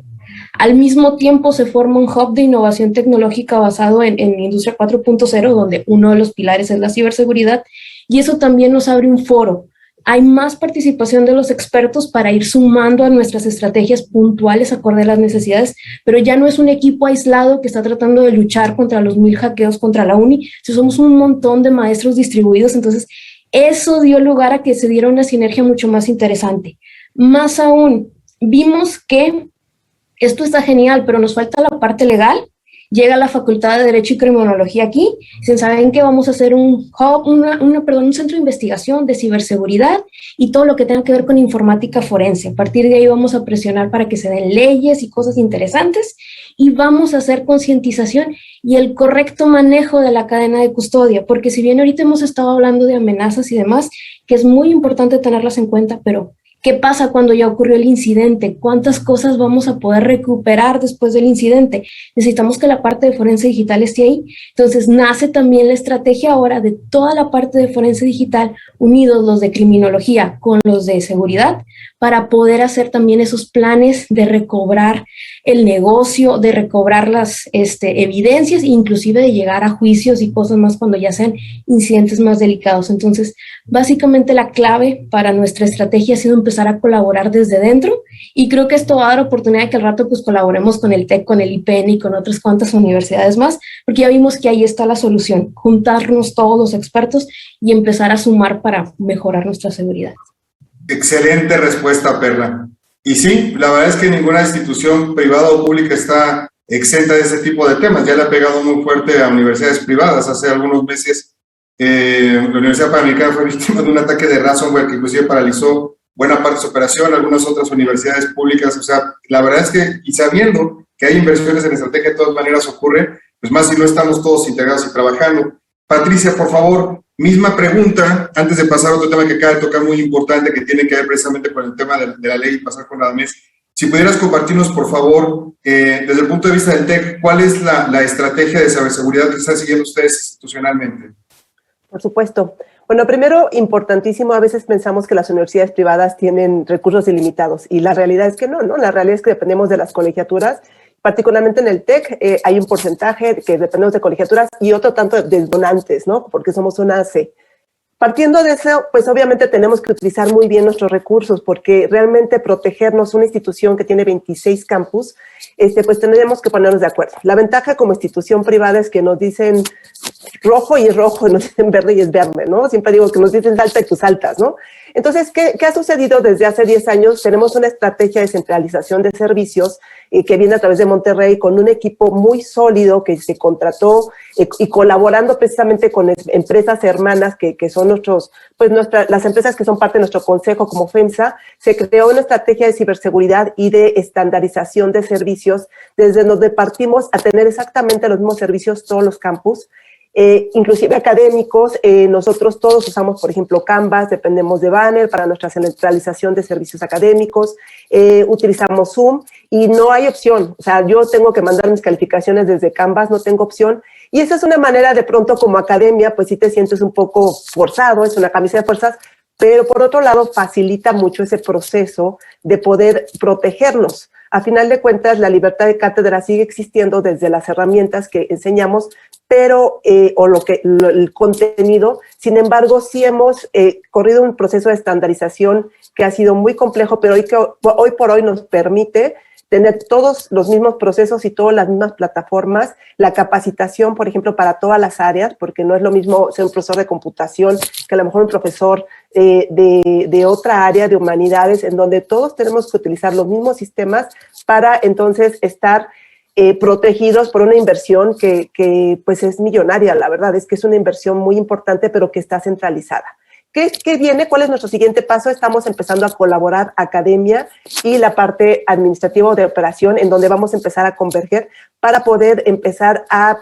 Al mismo tiempo se forma un hub de innovación tecnológica basado en Industria 4.0, donde uno de los pilares es la ciberseguridad, y eso también nos abre un foro. Hay más participación de los expertos para ir sumando a nuestras estrategias puntuales acorde a las necesidades, pero ya no es un equipo aislado que está tratando de luchar contra los 1000 hackeos contra la uni. Si somos un montón de maestros distribuidos, entonces eso dio lugar a que se diera una sinergia mucho más interesante. Más aún, vimos que esto está genial, pero nos falta la parte legal. Llega la Facultad de Derecho y Criminología aquí, dicen, ¿saben qué? Vamos a hacer un centro de investigación de ciberseguridad y todo lo que tenga que ver con informática forense. A partir de ahí vamos a presionar para que se den leyes y cosas interesantes, y vamos a hacer concientización y el correcto manejo de la cadena de custodia, porque si bien ahorita hemos estado hablando de amenazas y demás, que es muy importante tenerlas en cuenta, pero ¿qué pasa cuando ya ocurrió el incidente? ¿Cuántas cosas vamos a poder recuperar después del incidente? Necesitamos que la parte de forense digital esté ahí. Entonces nace también la estrategia ahora de toda la parte de forense digital, unidos los de criminología con los de seguridad, para poder hacer también esos planes de recobrar el negocio, de recobrar las evidencias, inclusive de llegar a juicios y cosas más cuando ya sean incidentes más delicados. Entonces, básicamente la clave para nuestra estrategia ha sido empezar a colaborar desde dentro, y creo que esto va a dar oportunidad de que al rato pues colaboremos con el TEC, con el IPN y con otras cuantas universidades más, porque ya vimos que ahí está la solución, juntarnos todos los expertos y empezar a sumar para mejorar nuestra seguridad. Excelente respuesta, Perla. Y sí, la verdad es que ninguna institución privada o pública está exenta de ese tipo de temas. Ya le ha pegado muy fuerte a universidades privadas. Hace algunos meses la Universidad Panamericana fue víctima de un ataque de ransomware que inclusive paralizó buena parte de su operación. Algunas otras universidades públicas, o sea, la verdad es que, y sabiendo que hay inversiones en estrategia de todas maneras ocurre, pues más si no estamos todos integrados y trabajando. Patricia, por favor, misma pregunta, antes de pasar a otro tema que acaba de tocar muy importante, que tiene que ver precisamente con el tema de la ley y pasar con Radamés. Si pudieras compartirnos, por favor, desde el punto de vista del TEC, ¿cuál es la estrategia de ciberseguridad que están siguiendo ustedes institucionalmente? Por supuesto. Bueno, primero, importantísimo, a veces pensamos que las universidades privadas tienen recursos ilimitados y la realidad es que no, ¿no? La realidad es que dependemos de las colegiaturas, particularmente en el TEC hay un porcentaje que dependemos de colegiaturas y otro tanto de donantes, ¿no? Porque somos una AC. Partiendo de eso, pues obviamente tenemos que utilizar muy bien nuestros recursos porque realmente protegernos una institución que tiene 26 campus, pues tendríamos que ponernos de acuerdo. La ventaja como institución privada es que nos dicen rojo y es rojo, nos dicen verde y es verde, ¿no? Siempre digo que nos dicen salta y tú saltas, ¿no? Entonces, ¿qué ha sucedido desde hace 10 años? Tenemos una estrategia de centralización de servicios que viene a través de Monterrey con un equipo muy sólido que se contrató y colaborando precisamente con empresas hermanas que son las empresas que son parte de nuestro consejo como FEMSA, se creó una estrategia de ciberseguridad y de estandarización de servicios desde donde partimos a tener exactamente los mismos servicios todos los campus. Inclusive académicos, nosotros todos usamos, por ejemplo, Canvas, dependemos de Banner para nuestra centralización de servicios académicos, utilizamos Zoom y no hay opción, o sea, yo tengo que mandar mis calificaciones desde Canvas, no tengo opción, y esa es una manera de pronto como academia, pues sí te sientes un poco forzado, es una camisa de fuerzas, pero por otro lado facilita mucho ese proceso de poder protegernos. A final de cuentas, la libertad de cátedra sigue existiendo desde las herramientas que enseñamos, pero, el contenido. Sin embargo, sí hemos corrido un proceso de estandarización que ha sido muy complejo, pero hoy por hoy nos permite tener todos los mismos procesos y todas las mismas plataformas, la capacitación, por ejemplo, para todas las áreas, porque no es lo mismo ser un profesor de computación que a lo mejor un profesor de otra área de humanidades, en donde todos tenemos que utilizar los mismos sistemas para entonces estar protegidos por una inversión que pues es millonaria, la verdad es que es una inversión muy importante, pero que está centralizada. ¿Qué viene? ¿Cuál es nuestro siguiente paso? Estamos empezando a colaborar academia y la parte administrativa de operación, en donde vamos a empezar a converger para poder empezar a,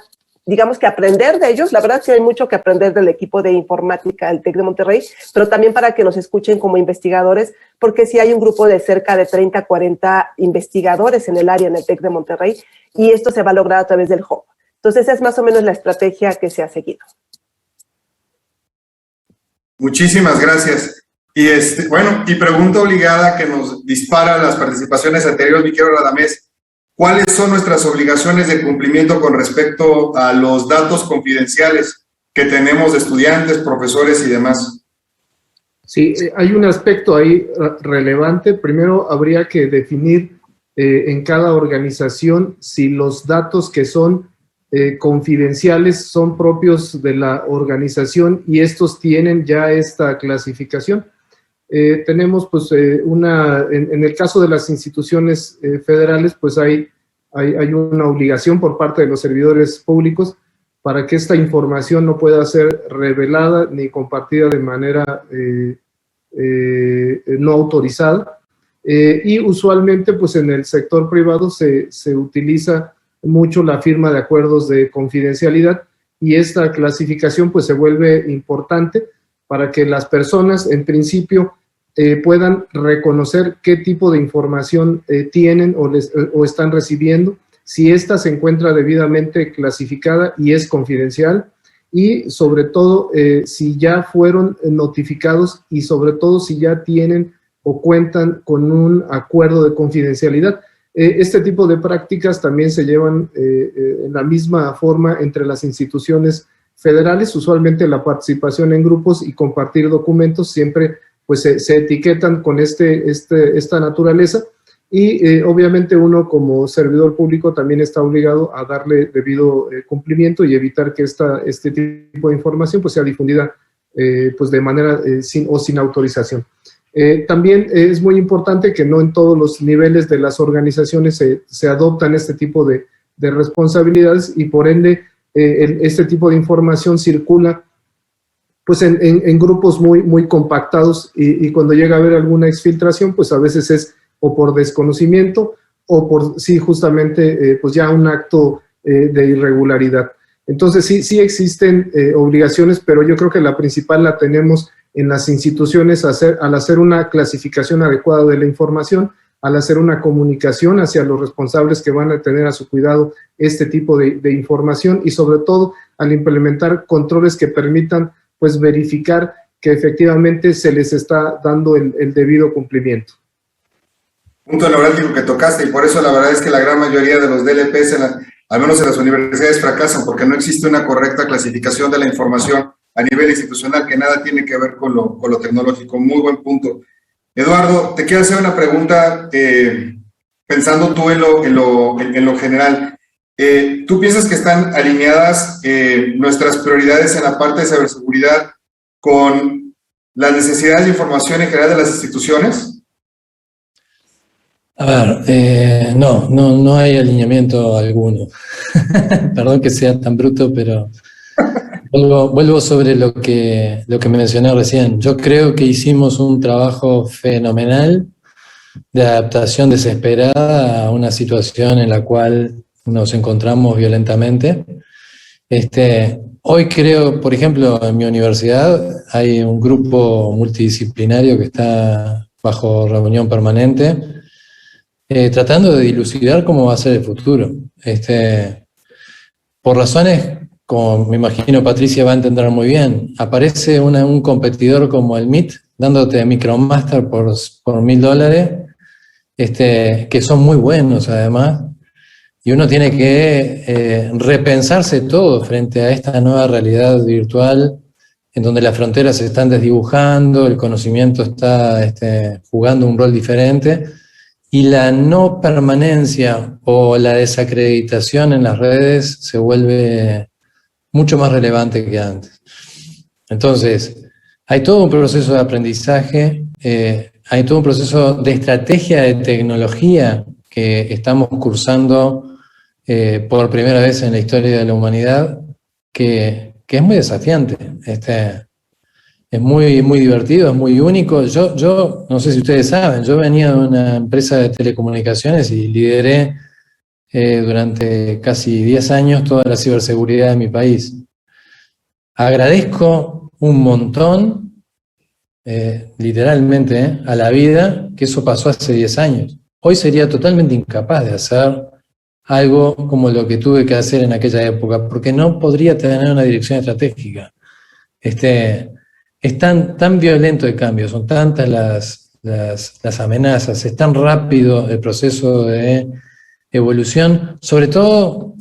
digamos que aprender de ellos. La verdad es que hay mucho que aprender del equipo de informática del TEC de Monterrey, pero también para que nos escuchen como investigadores, porque sí hay un grupo de cerca de 30, 40 investigadores en el área en el TEC de Monterrey, y esto se va a lograr a través del hub. Entonces, esa es más o menos la estrategia que se ha seguido. Muchísimas gracias. Y y pregunta obligada que nos dispara las participaciones anteriores, mi querido Radamés. ¿Cuáles son nuestras obligaciones de cumplimiento con respecto a los datos confidenciales que tenemos de estudiantes, profesores y demás? Sí, hay un aspecto ahí relevante. Primero, habría que definir en cada organización si los datos que son confidenciales son propios de la organización y estos tienen ya esta clasificación. Tenemos pues en el caso de las instituciones federales pues hay una obligación por parte de los servidores públicos para que esta información no pueda ser revelada ni compartida de manera no autorizada, y usualmente pues en el sector privado se utiliza mucho la firma de acuerdos de confidencialidad y esta clasificación pues se vuelve importante para que las personas en principio puedan reconocer qué tipo de información tienen o están recibiendo, si ésta se encuentra debidamente clasificada y es confidencial, y sobre todo si ya fueron notificados y sobre todo si ya tienen o cuentan con un acuerdo de confidencialidad. Este tipo de prácticas también se llevan en la misma forma entre las instituciones federales, usualmente la participación en grupos y compartir documentos siempre pues se etiquetan con esta naturaleza y obviamente uno como servidor público también está obligado a darle debido cumplimiento y evitar que este tipo de información pues sea difundida pues de manera sin autorización. También es muy importante que no en todos los niveles de las organizaciones se adoptan este tipo de responsabilidades y por ende este tipo de información circula pues en grupos muy compactados y cuando llega a haber alguna exfiltración pues a veces es o por desconocimiento o por sí justamente pues ya un acto de irregularidad. Entonces sí existen obligaciones, pero yo creo que la principal la tenemos en las instituciones al hacer una clasificación adecuada de la información, al hacer una comunicación hacia los responsables que van a tener a su cuidado este tipo de información y sobre todo al implementar controles que permitan pues verificar que efectivamente se les está dando el debido cumplimiento. Punto neurálgico que tocaste, y por eso la verdad es que la gran mayoría de los DLPs, al menos en las universidades, fracasan, porque no existe una correcta clasificación de la información a nivel institucional, que nada tiene que ver con lo tecnológico. Muy buen punto. Eduardo, te quiero hacer una pregunta, pensando tú en lo general. ¿Tú piensas que están alineadas nuestras prioridades en la parte de ciberseguridad con las necesidades de información en general de las instituciones? A ver, no hay alineamiento alguno. Perdón que sea tan bruto, pero vuelvo sobre lo que mencioné recién. Yo creo que hicimos un trabajo fenomenal de adaptación desesperada a una situación en la cual nos encontramos violentamente. Hoy creo, por ejemplo, en mi universidad hay un grupo multidisciplinario que está bajo reunión permanente, tratando de dilucidar cómo va a ser el futuro. Por razones, como me imagino Patricia va a entender muy bien, aparece un competidor como el MIT, dándote MicroMaster por $1.000, que son muy buenos además, y uno tiene que repensarse todo frente a esta nueva realidad virtual, en donde las fronteras se están desdibujando, el conocimiento está jugando un rol diferente, y la no permanencia o la desacreditación en las redes se vuelve mucho más relevante que antes. Entonces, hay todo un proceso de aprendizaje, hay todo un proceso de estrategia de tecnología que estamos cursando por primera vez en la historia de la humanidad, que es muy desafiante. Es muy, muy divertido, es muy único. Yo no sé si ustedes saben, yo venía de una empresa de telecomunicaciones y lideré durante casi 10 años toda la ciberseguridad de mi país. Agradezco un montón, literalmente, a la vida, que eso pasó hace 10 años. Hoy sería totalmente incapaz de hacer algo como lo que tuve que hacer en aquella época, porque no podría tener una dirección estratégica. Es tan violento el cambio, son tantas las amenazas, es tan rápido el proceso de evolución, sobre todo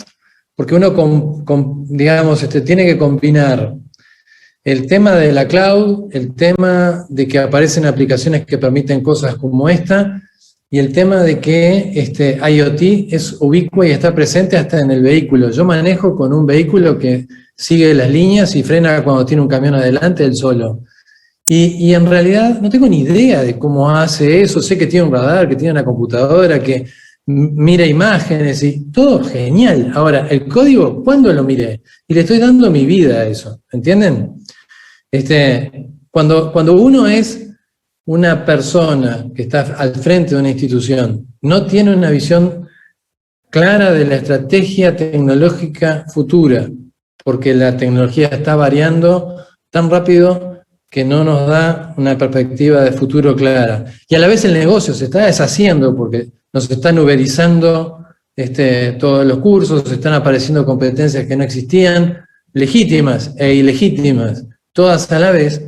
porque uno tiene que combinar el tema de la cloud, el tema de que aparecen aplicaciones que permiten cosas como esta, y el tema de que IoT es ubicua y está presente hasta en el vehículo. Yo manejo con un vehículo que sigue las líneas y frena cuando tiene un camión adelante él solo. Y en realidad no tengo ni idea de cómo hace eso. Sé que tiene un radar, que tiene una computadora, que mira imágenes y todo genial. Ahora, el código, ¿cuándo lo miré? Y le estoy dando mi vida a eso, ¿entienden? Cuando uno es una persona que está al frente de una institución, no tiene una visión clara de la estrategia tecnológica futura, porque la tecnología está variando tan rápido que no nos da una perspectiva de futuro clara. Y a la vez el negocio se está deshaciendo porque nos están uberizando todos los cursos, están apareciendo competencias que no existían, legítimas e ilegítimas, todas a la vez.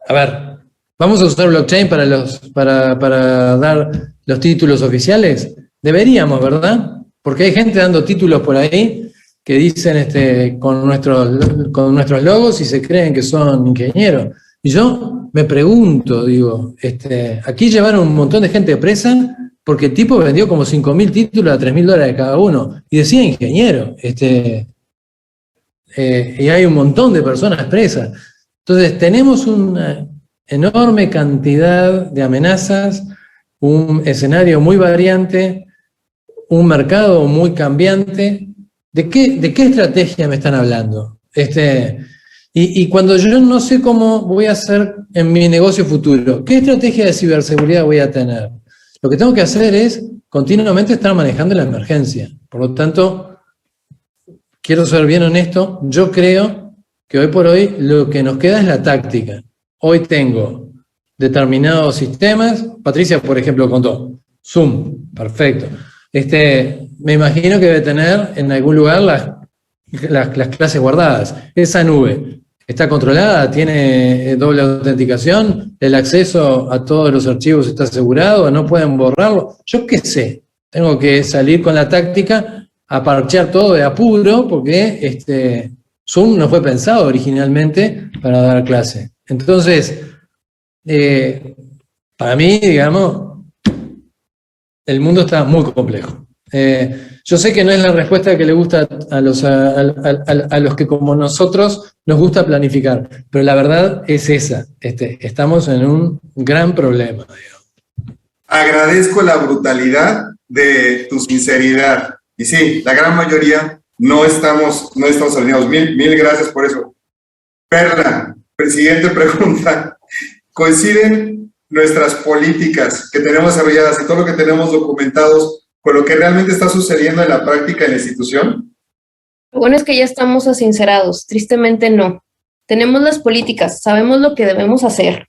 A ver, ¿vamos a usar blockchain para dar los títulos oficiales? Deberíamos, ¿verdad? Porque hay gente dando títulos por ahí que dicen con nuestros logos y se creen que son ingenieros. Y yo me pregunto, aquí llevaron un montón de gente presa porque el tipo vendió como 5.000 títulos a $3.000 cada uno y decía ingeniero. Y hay un montón de personas presas. Entonces tenemos una enorme cantidad de amenazas, un escenario muy variante, un mercado muy cambiante. ¿De qué estrategia me están hablando? Y cuando yo no sé cómo voy a hacer en mi negocio futuro, ¿qué estrategia de ciberseguridad voy a tener? Lo que tengo que hacer es continuamente estar manejando la emergencia. Por lo tanto, quiero ser bien honesto, yo creo que hoy por hoy lo que nos queda es la táctica. Hoy tengo determinados sistemas, Patricia, por ejemplo, contó, Zoom, perfecto. Me imagino que debe tener en algún lugar las clases guardadas. Esa nube está controlada, tiene doble autenticación, el acceso a todos los archivos está asegurado, no pueden borrarlo. Yo qué sé, tengo que salir con la táctica a parchear todo de apuro porque Zoom no fue pensado originalmente para dar clase. Entonces, para mí, digamos, el mundo está muy complejo. Yo sé que no es la respuesta que le gusta a los que como nosotros nos gusta planificar, pero la verdad es esa. Estamos en un gran problema. Agradezco la brutalidad de tu sinceridad. Y sí, la gran mayoría no estamos alineados. Mil gracias por eso. Perla, siguiente pregunta. ¿Coinciden nuestras políticas que tenemos desarrolladas y todo lo que tenemos documentados con lo que realmente está sucediendo en la práctica en la institución? Lo bueno es que ya estamos asincerados, tristemente no. Tenemos las políticas, sabemos lo que debemos hacer,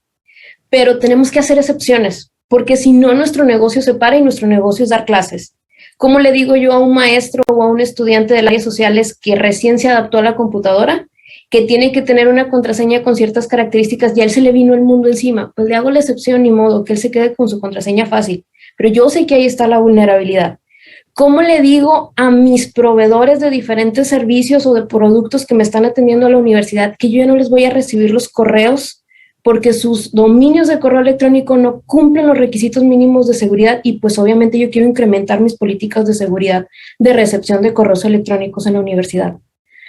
pero tenemos que hacer excepciones, porque si no nuestro negocio se para y nuestro negocio es dar clases. ¿Cómo le digo yo a un maestro o a un estudiante de las redes sociales que recién se adaptó a la computadora, que tiene que tener una contraseña con ciertas características y a él se le vino el mundo encima? Pues le hago la excepción, ni modo, que él se quede con su contraseña fácil. Pero yo sé que ahí está la vulnerabilidad. ¿Cómo le digo a mis proveedores de diferentes servicios o de productos que me están atendiendo a la universidad que yo ya no les voy a recibir los correos porque sus dominios de correo electrónico no cumplen los requisitos mínimos de seguridad? Y pues obviamente yo quiero incrementar mis políticas de seguridad de recepción de correos electrónicos en la universidad.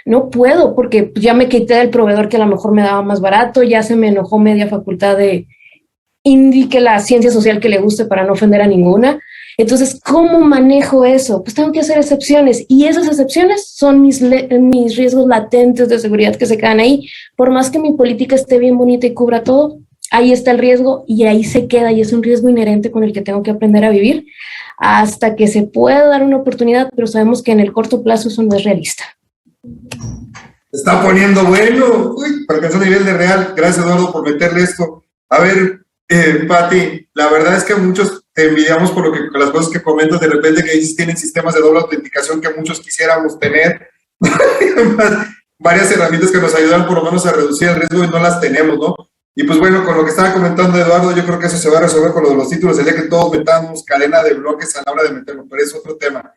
No puedo porque ya me quité del proveedor que a lo mejor me daba más barato, ya se me enojó media facultad de indique la ciencia social que le guste para no ofender a ninguna. Entonces, ¿cómo manejo eso? Pues tengo que hacer excepciones, y esas excepciones son mis riesgos latentes de seguridad que se quedan ahí. Por más que mi política esté bien bonita y cubra todo, ahí está el riesgo y ahí se queda, y es un riesgo inherente con el que tengo que aprender a vivir hasta que se pueda dar una oportunidad, pero sabemos que en el corto plazo eso no es realista. Se está poniendo bueno. Uy, para alcanzar el nivel de real. Gracias, Eduardo, por meterle esto. A ver, Pati, la verdad es que muchos te envidiamos por las cosas que comentas de repente, que dices tienen sistemas de doble autenticación que muchos quisiéramos tener. Varias herramientas que nos ayudan por lo menos a reducir el riesgo y no las tenemos, ¿no? Y pues bueno, con lo que estaba comentando Eduardo, yo creo que eso se va a resolver con lo de los títulos, el día que todos metamos cadena de bloques a la hora de meterlo, pero es otro tema.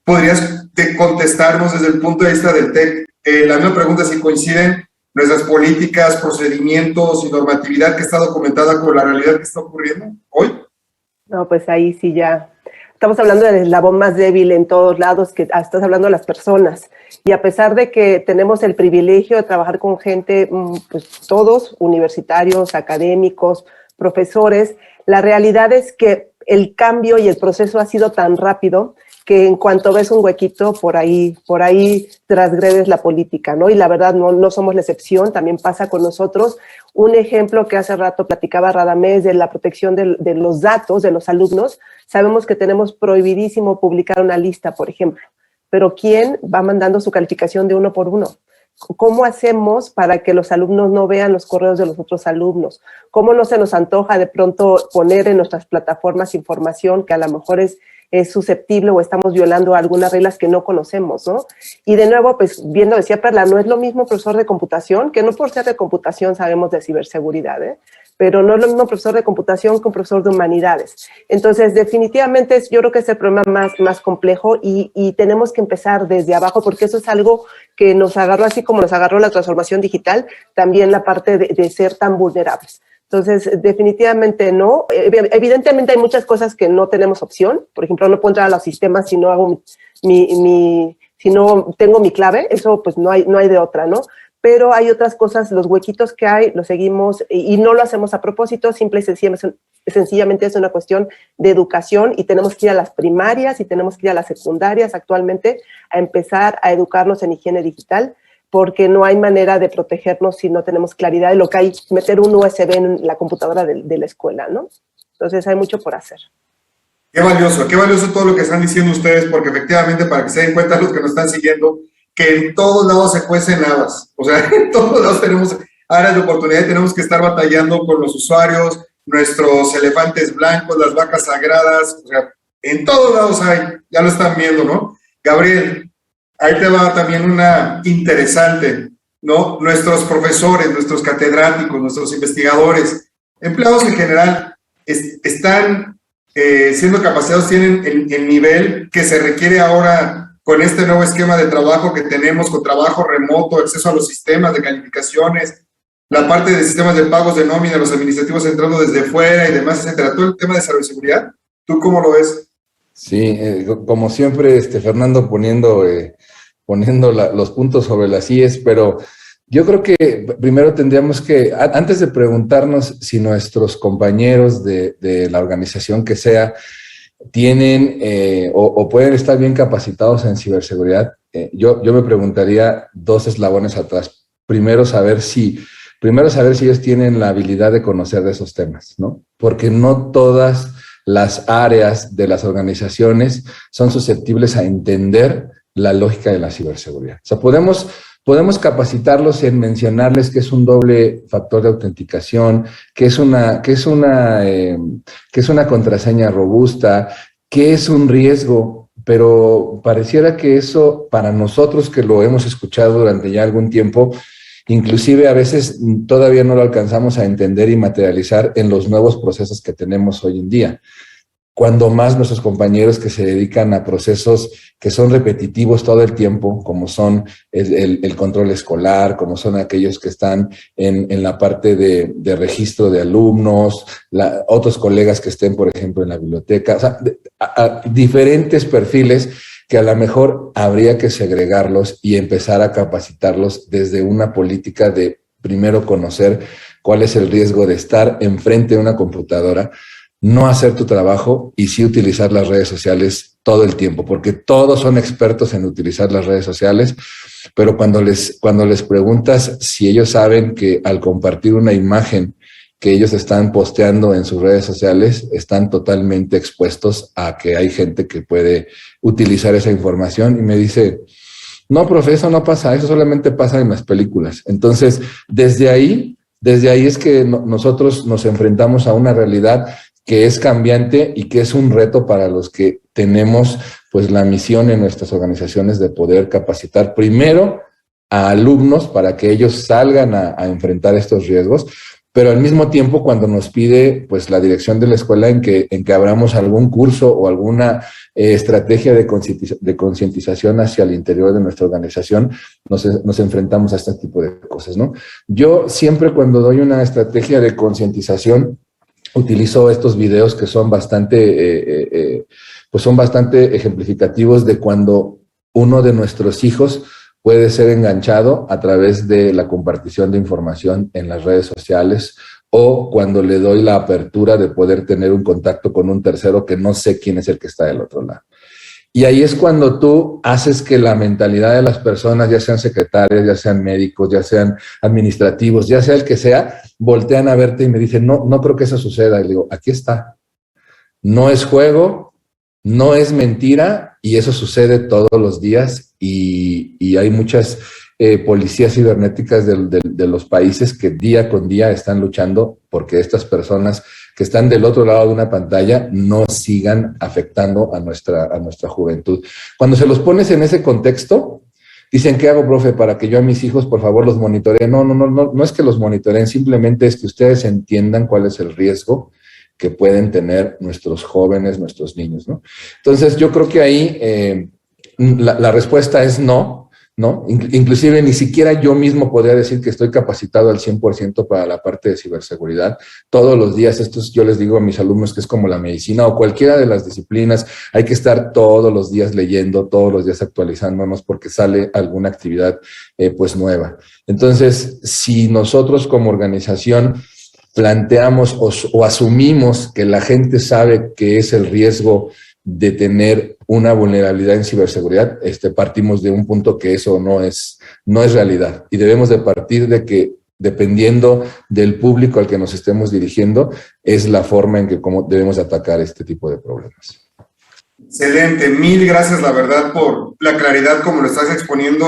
¿Podrías contestarnos desde el punto de vista del TEC? La misma pregunta, si coinciden nuestras políticas, procedimientos y normatividad que está documentada con la realidad que está ocurriendo hoy. No, pues ahí sí ya estamos hablando del eslabón más débil en todos lados, que estás hablando de las personas. Y a pesar de que tenemos el privilegio de trabajar con gente, pues todos, universitarios, académicos, profesores, la realidad es que el cambio y el proceso ha sido tan rápido que en cuanto ves un huequito, por ahí transgredes la política, ¿no? Y la verdad no somos la excepción, también pasa con nosotros. Un ejemplo que hace rato platicaba Radamés de la protección de los datos de los alumnos. Sabemos que tenemos prohibidísimo publicar una lista, por ejemplo, pero ¿quién va mandando su calificación de uno por uno? ¿Cómo hacemos para que los alumnos no vean los correos de los otros alumnos? ¿Cómo no se nos antoja de pronto poner en nuestras plataformas información que a lo mejor es susceptible o estamos violando algunas reglas que no conocemos, ¿no? Y de nuevo, pues viendo, decía Perla, no es lo mismo profesor de computación, que no por ser de computación sabemos de ciberseguridad, pero no es lo mismo profesor de computación que un profesor de humanidades. Entonces, definitivamente yo creo que es el problema más complejo y tenemos que empezar desde abajo, porque eso es algo que nos agarró, así como nos agarró la transformación digital, también la parte de ser tan vulnerables. Entonces, definitivamente no. Evidentemente hay muchas cosas que no tenemos opción. Por ejemplo, no puedo entrar a los sistemas si no hago si no tengo mi clave. Eso pues no hay de otra, ¿no? Pero hay otras cosas, los huequitos que hay, los seguimos y no lo hacemos a propósito, simple y sencillamente es una cuestión de educación y tenemos que ir a las primarias y tenemos que ir a las secundarias actualmente a empezar a educarnos en higiene digital, porque no hay manera de protegernos si no tenemos claridad de lo que hay, meter un USB en la computadora de la escuela, ¿no? Entonces hay mucho por hacer. Qué valioso todo lo que están diciendo ustedes, porque efectivamente, para que se den cuenta los que nos están siguiendo, que en todos lados se cuecen habas. O sea, en todos lados tenemos áreas de oportunidad y tenemos que estar batallando con los usuarios, nuestros elefantes blancos, las vacas sagradas. O sea, en todos lados hay, ya lo están viendo, ¿no? Gabriel, ahí te va también una interesante, ¿no? Nuestros profesores, nuestros catedráticos, nuestros investigadores, empleados en general, están siendo capacitados, tienen el nivel que se requiere ahora con este nuevo esquema de trabajo que tenemos, con trabajo remoto, acceso a los sistemas de calificaciones, la parte de sistemas de pagos de nómina, los administrativos entrando desde fuera y demás, etcétera. Todo el tema de ciberseguridad, ¿tú cómo lo ves? Sí, como siempre, Fernando, poniendo los puntos sobre las IES, pero yo creo que primero tendríamos que, antes de preguntarnos si nuestros compañeros de la organización que sea tienen o pueden estar bien capacitados en ciberseguridad, yo me preguntaría dos eslabones atrás. Primero saber si ellos tienen la habilidad de conocer de esos temas, ¿no? Porque no todas las áreas de las organizaciones son susceptibles a entender la lógica de la ciberseguridad. O sea, podemos capacitarlos en mencionarles que es un doble factor de autenticación, que es una contraseña robusta, que es un riesgo, pero pareciera que eso, para nosotros que lo hemos escuchado durante ya algún tiempo, inclusive a veces todavía no lo alcanzamos a entender y materializar en los nuevos procesos que tenemos hoy en día. Cuando más nuestros compañeros que se dedican a procesos que son repetitivos todo el tiempo, como son el control escolar, como son aquellos que están en la parte de registro de alumnos, otros colegas que estén, por ejemplo, en la biblioteca, o sea, diferentes perfiles que a lo mejor habría que segregarlos y empezar a capacitarlos desde una política de primero conocer cuál es el riesgo de estar enfrente de una computadora, no hacer tu trabajo y sí utilizar las redes sociales todo el tiempo, porque todos son expertos en utilizar las redes sociales, pero cuando les preguntas si ellos saben que al compartir una imagen que ellos están posteando en sus redes sociales, están totalmente expuestos a que hay gente que puede utilizar esa información, y me dice, no, profe, eso no pasa, eso solamente pasa en las películas. Entonces, desde ahí es que nosotros nos enfrentamos a una realidad que es cambiante y que es un reto para los que tenemos pues la misión en nuestras organizaciones de poder capacitar primero a alumnos para que ellos salgan a enfrentar estos riesgos, pero al mismo tiempo cuando nos pide pues la dirección de la escuela en que abramos algún curso o alguna estrategia de concientización hacia el interior de nuestra organización, nos enfrentamos a este tipo de cosas, ¿no? Yo siempre cuando doy una estrategia de concientización utilizo estos videos que son bastante ejemplificativos de cuando uno de nuestros hijos puede ser enganchado a través de la compartición de información en las redes sociales, o cuando le doy la apertura de poder tener un contacto con un tercero que no sé quién es el que está del otro lado. Y ahí es cuando tú haces que la mentalidad de las personas, ya sean secretarias, ya sean médicos, ya sean administrativos, ya sea el que sea, voltean a verte y me dicen, no creo que eso suceda. Y le digo, aquí está. No es juego, no es mentira, y eso sucede todos los días, y hay muchas policías cibernéticas de los países que día con día están luchando porque estas personas que están del otro lado de una pantalla no sigan afectando a nuestra juventud. Cuando se los pones en ese contexto, dicen, ¿qué hago, profe, para que yo a mis hijos, por favor, los monitoreen? No es que los monitoreen, simplemente es que ustedes entiendan cuál es el riesgo que pueden tener nuestros jóvenes, nuestros niños, ¿no? Entonces, yo creo que ahí la respuesta es no. Inclusive ni siquiera yo mismo podría decir que estoy capacitado al 100% para la parte de ciberseguridad. Todos los días, yo les digo a mis alumnos que es como la medicina o cualquiera de las disciplinas, hay que estar todos los días leyendo, todos los días actualizándonos porque sale alguna actividad pues nueva. Entonces, si nosotros como organización planteamos o asumimos que la gente sabe que es el riesgo de tener una vulnerabilidad en ciberseguridad, partimos de un punto que eso no es realidad, y debemos de partir de que dependiendo del público al que nos estemos dirigiendo es la forma en que cómo debemos atacar este tipo de problemas. Excelente, mil gracias la verdad por la claridad como lo estás exponiendo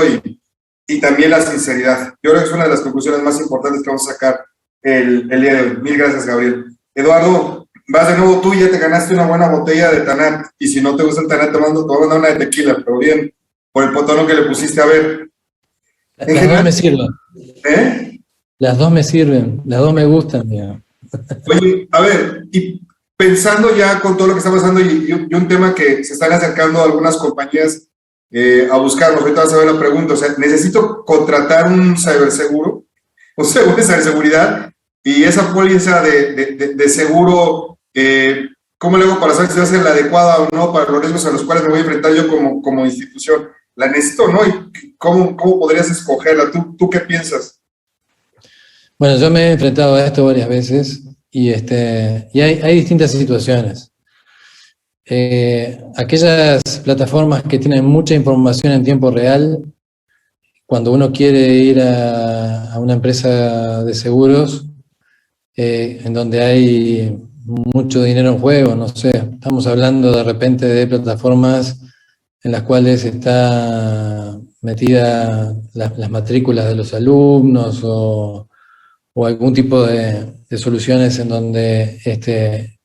y también la sinceridad. Yo creo que es una de las conclusiones más importantes que vamos a sacar el día de hoy. Mil gracias, Gabriel. Eduardo, vas de nuevo tú, ya te ganaste una buena botella de Tanat, y si no te gusta el Tanat te mando una de tequila, pero bien, por el tono que le pusiste. A ver. Las dos me sirven. ¿Eh? Las dos me sirven, las dos me gustan, digamos. Oye, a ver, y pensando ya con todo lo que está pasando y un tema que se están acercando algunas compañías a buscarnos, ahorita vas a ver la pregunta, o sea, necesito contratar un ciberseguro, un seguro de ciberseguridad, y esa póliza de seguro, ¿cómo le hago para saber si va a ser la adecuada o no para los riesgos a los cuales me voy a enfrentar yo como institución? ¿La necesito o no? ¿Y cómo podrías escogerla? ¿Tú qué piensas? Bueno, yo me he enfrentado a esto varias veces y hay distintas situaciones. Aquellas plataformas que tienen mucha información en tiempo real, cuando uno quiere ir a una empresa de seguros, en donde hay mucho dinero en juego, no sé, estamos hablando de repente de plataformas en las cuales está metida las matrículas de los alumnos o algún tipo de soluciones en donde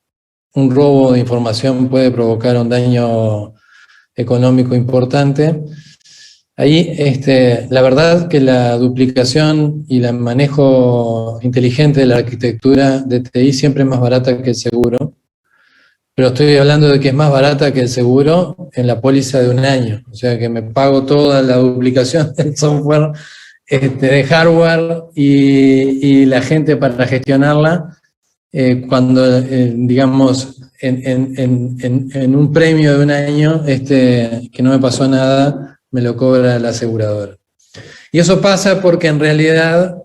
un robo de información puede provocar un daño económico importante. Ahí, la verdad que la duplicación y el manejo inteligente de la arquitectura de TI siempre es más barata que el seguro, pero estoy hablando de que es más barata que el seguro en la póliza de un año, o sea que me pago toda la duplicación del software, de hardware y la gente para gestionarla, cuando, digamos, en un premio de un año, que no me pasó nada, me lo cobra la aseguradora. Y eso pasa porque en realidad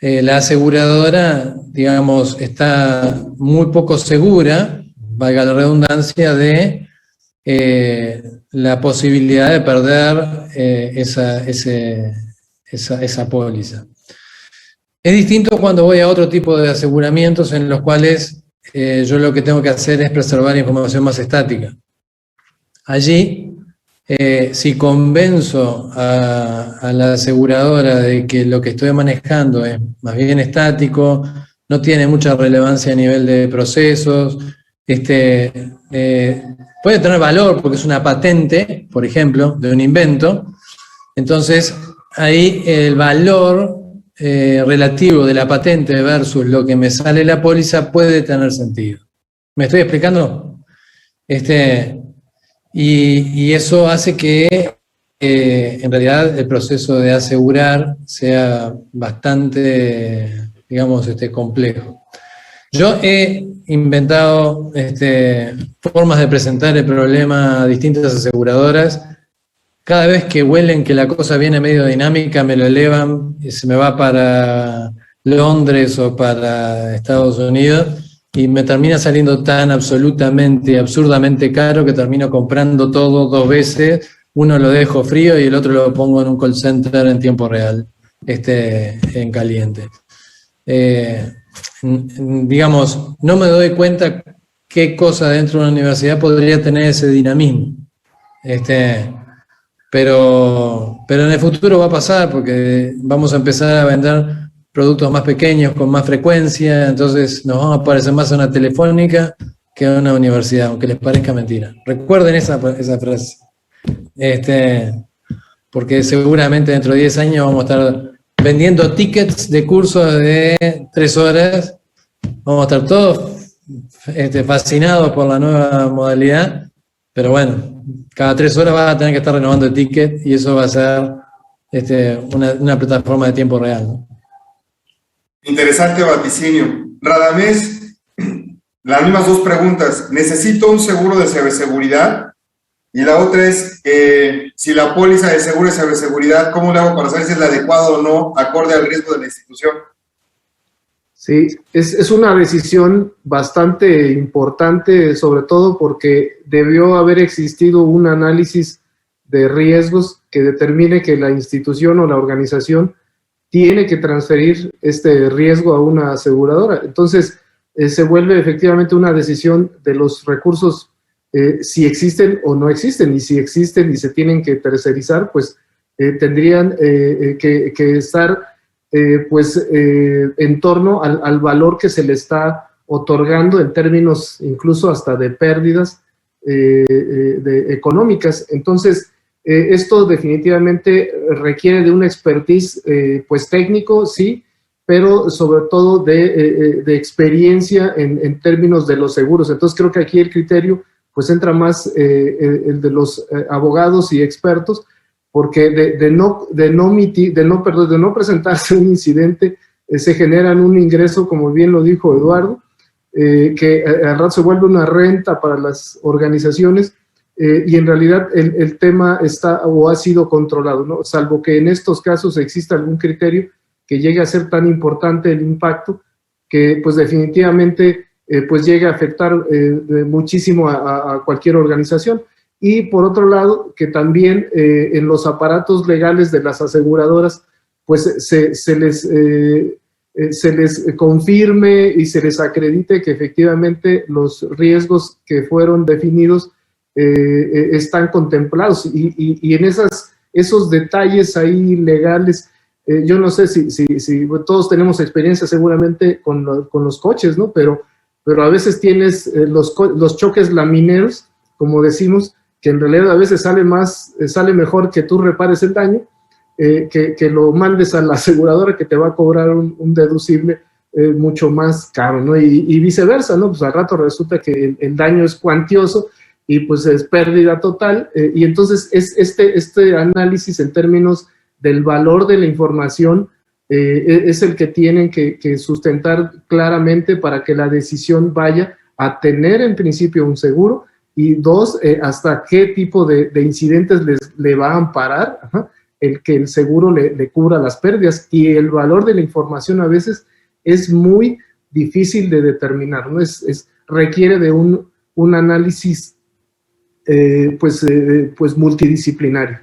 la aseguradora, digamos, está muy poco segura, valga la redundancia, de la posibilidad de perder esa póliza. Es distinto cuando voy a otro tipo de aseguramientos en los cuales yo lo que tengo que hacer es preservar información más estática. Allí, si convenzo a la aseguradora de que lo que estoy manejando es más bien estático, no tiene mucha relevancia a nivel de procesos, puede tener valor porque es una patente, por ejemplo, de un invento, entonces ahí el valor relativo de la patente versus lo que me sale la póliza puede tener sentido. ¿Me estoy explicando? Y eso hace que en realidad el proceso de asegurar sea bastante, digamos, complejo. Yo he inventado formas de presentar el problema a distintas aseguradoras. Cada vez que huelen que la cosa viene medio dinámica, me lo elevan y se me va para Londres o para Estados Unidos y me termina saliendo tan absolutamente, absurdamente caro que termino comprando todo 2 veces. Uno lo dejo frío y el otro lo pongo en un call center en tiempo real, en caliente. Digamos, no me doy cuenta qué cosa dentro de una universidad podría tener ese dinamismo. Pero en el futuro va a pasar porque vamos a empezar a vender productos más pequeños con más frecuencia, entonces nos vamos a parecer más a una telefónica que a una universidad, aunque les parezca mentira. Recuerden esa frase. Porque seguramente dentro de 10 años vamos a estar vendiendo tickets de cursos de 3 horas, vamos a estar todos fascinados por la nueva modalidad, pero bueno, cada 3 horas vas a tener que estar renovando el ticket y eso va a ser una plataforma de tiempo real, ¿no? Interesante vaticinio. Radamés, las mismas 2 preguntas. ¿Necesito un seguro de ciberseguridad? Y la otra es, si la póliza de seguro de ciberseguridad, ¿cómo le hago para saber si es la adecuada o no, acorde al riesgo de la institución? Sí, es una decisión bastante importante, sobre todo porque debió haber existido un análisis de riesgos que determine que la institución o la organización tiene que transferir este riesgo a una aseguradora. Entonces, se vuelve efectivamente una decisión de los recursos, si existen o no existen, y si existen y se tienen que tercerizar, pues tendrían que estar en torno al valor que se le está otorgando en términos incluso hasta de pérdidas económicas. Entonces, Esto definitivamente requiere de un expertise pues técnico, sí, pero sobre todo de experiencia en términos de los seguros. Entonces creo que aquí el criterio pues entra más el de los abogados y expertos, porque de no presentarse un incidente se generan un ingreso, como bien lo dijo Eduardo, que al rato se vuelve una renta para las organizaciones, y en realidad el tema está o ha sido controlado, ¿no? Salvo que en estos casos exista algún criterio que llegue a ser tan importante el impacto que pues definitivamente pues llegue a afectar muchísimo a cualquier organización. Y por otro lado, que también en los aparatos legales de las aseguradoras pues se les confirme y se les acredite que efectivamente los riesgos que fueron definidos están contemplados, y en esos detalles ahí legales, yo no sé si todos tenemos experiencia seguramente con los coches, ¿no? Pero a veces tienes los choques lamineros, como decimos, que en realidad a veces sale mejor que tú repares el daño, que lo mandes a la aseguradora, que te va a cobrar un deducible mucho más caro, ¿no? Y viceversa, ¿no? Pues al rato resulta que el daño es cuantioso y pues es pérdida total, y entonces este análisis en términos del valor de la información es el que tienen que sustentar claramente para que la decisión vaya a tener en principio un seguro, y dos, hasta qué tipo de incidentes le va a amparar, el que el seguro le cubra las pérdidas. Y el valor de la información a veces es muy difícil de determinar, ¿no? Requiere de un análisis pues multidisciplinario.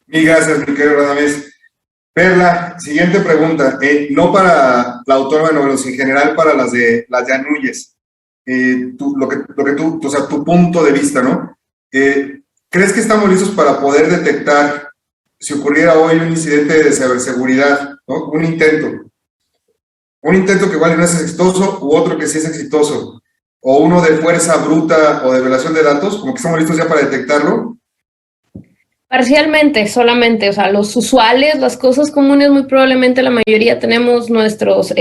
Mil gracias, mi querido Radamés. Perla, siguiente pregunta, no para la autora de novelos, en general para las de Anúyez. O sea, tu punto de vista, ¿no? ¿Crees que estamos listos para poder detectar si ocurriera hoy un incidente de ciberseguridad, ¿no? Un intento que igual no es exitoso, u otro que sí es exitoso, o uno de fuerza bruta o de violación de datos, como que estamos listos ya para detectarlo? Parcialmente, solamente, o sea, los usuales, las cosas comunes, muy probablemente la mayoría tenemos nuestros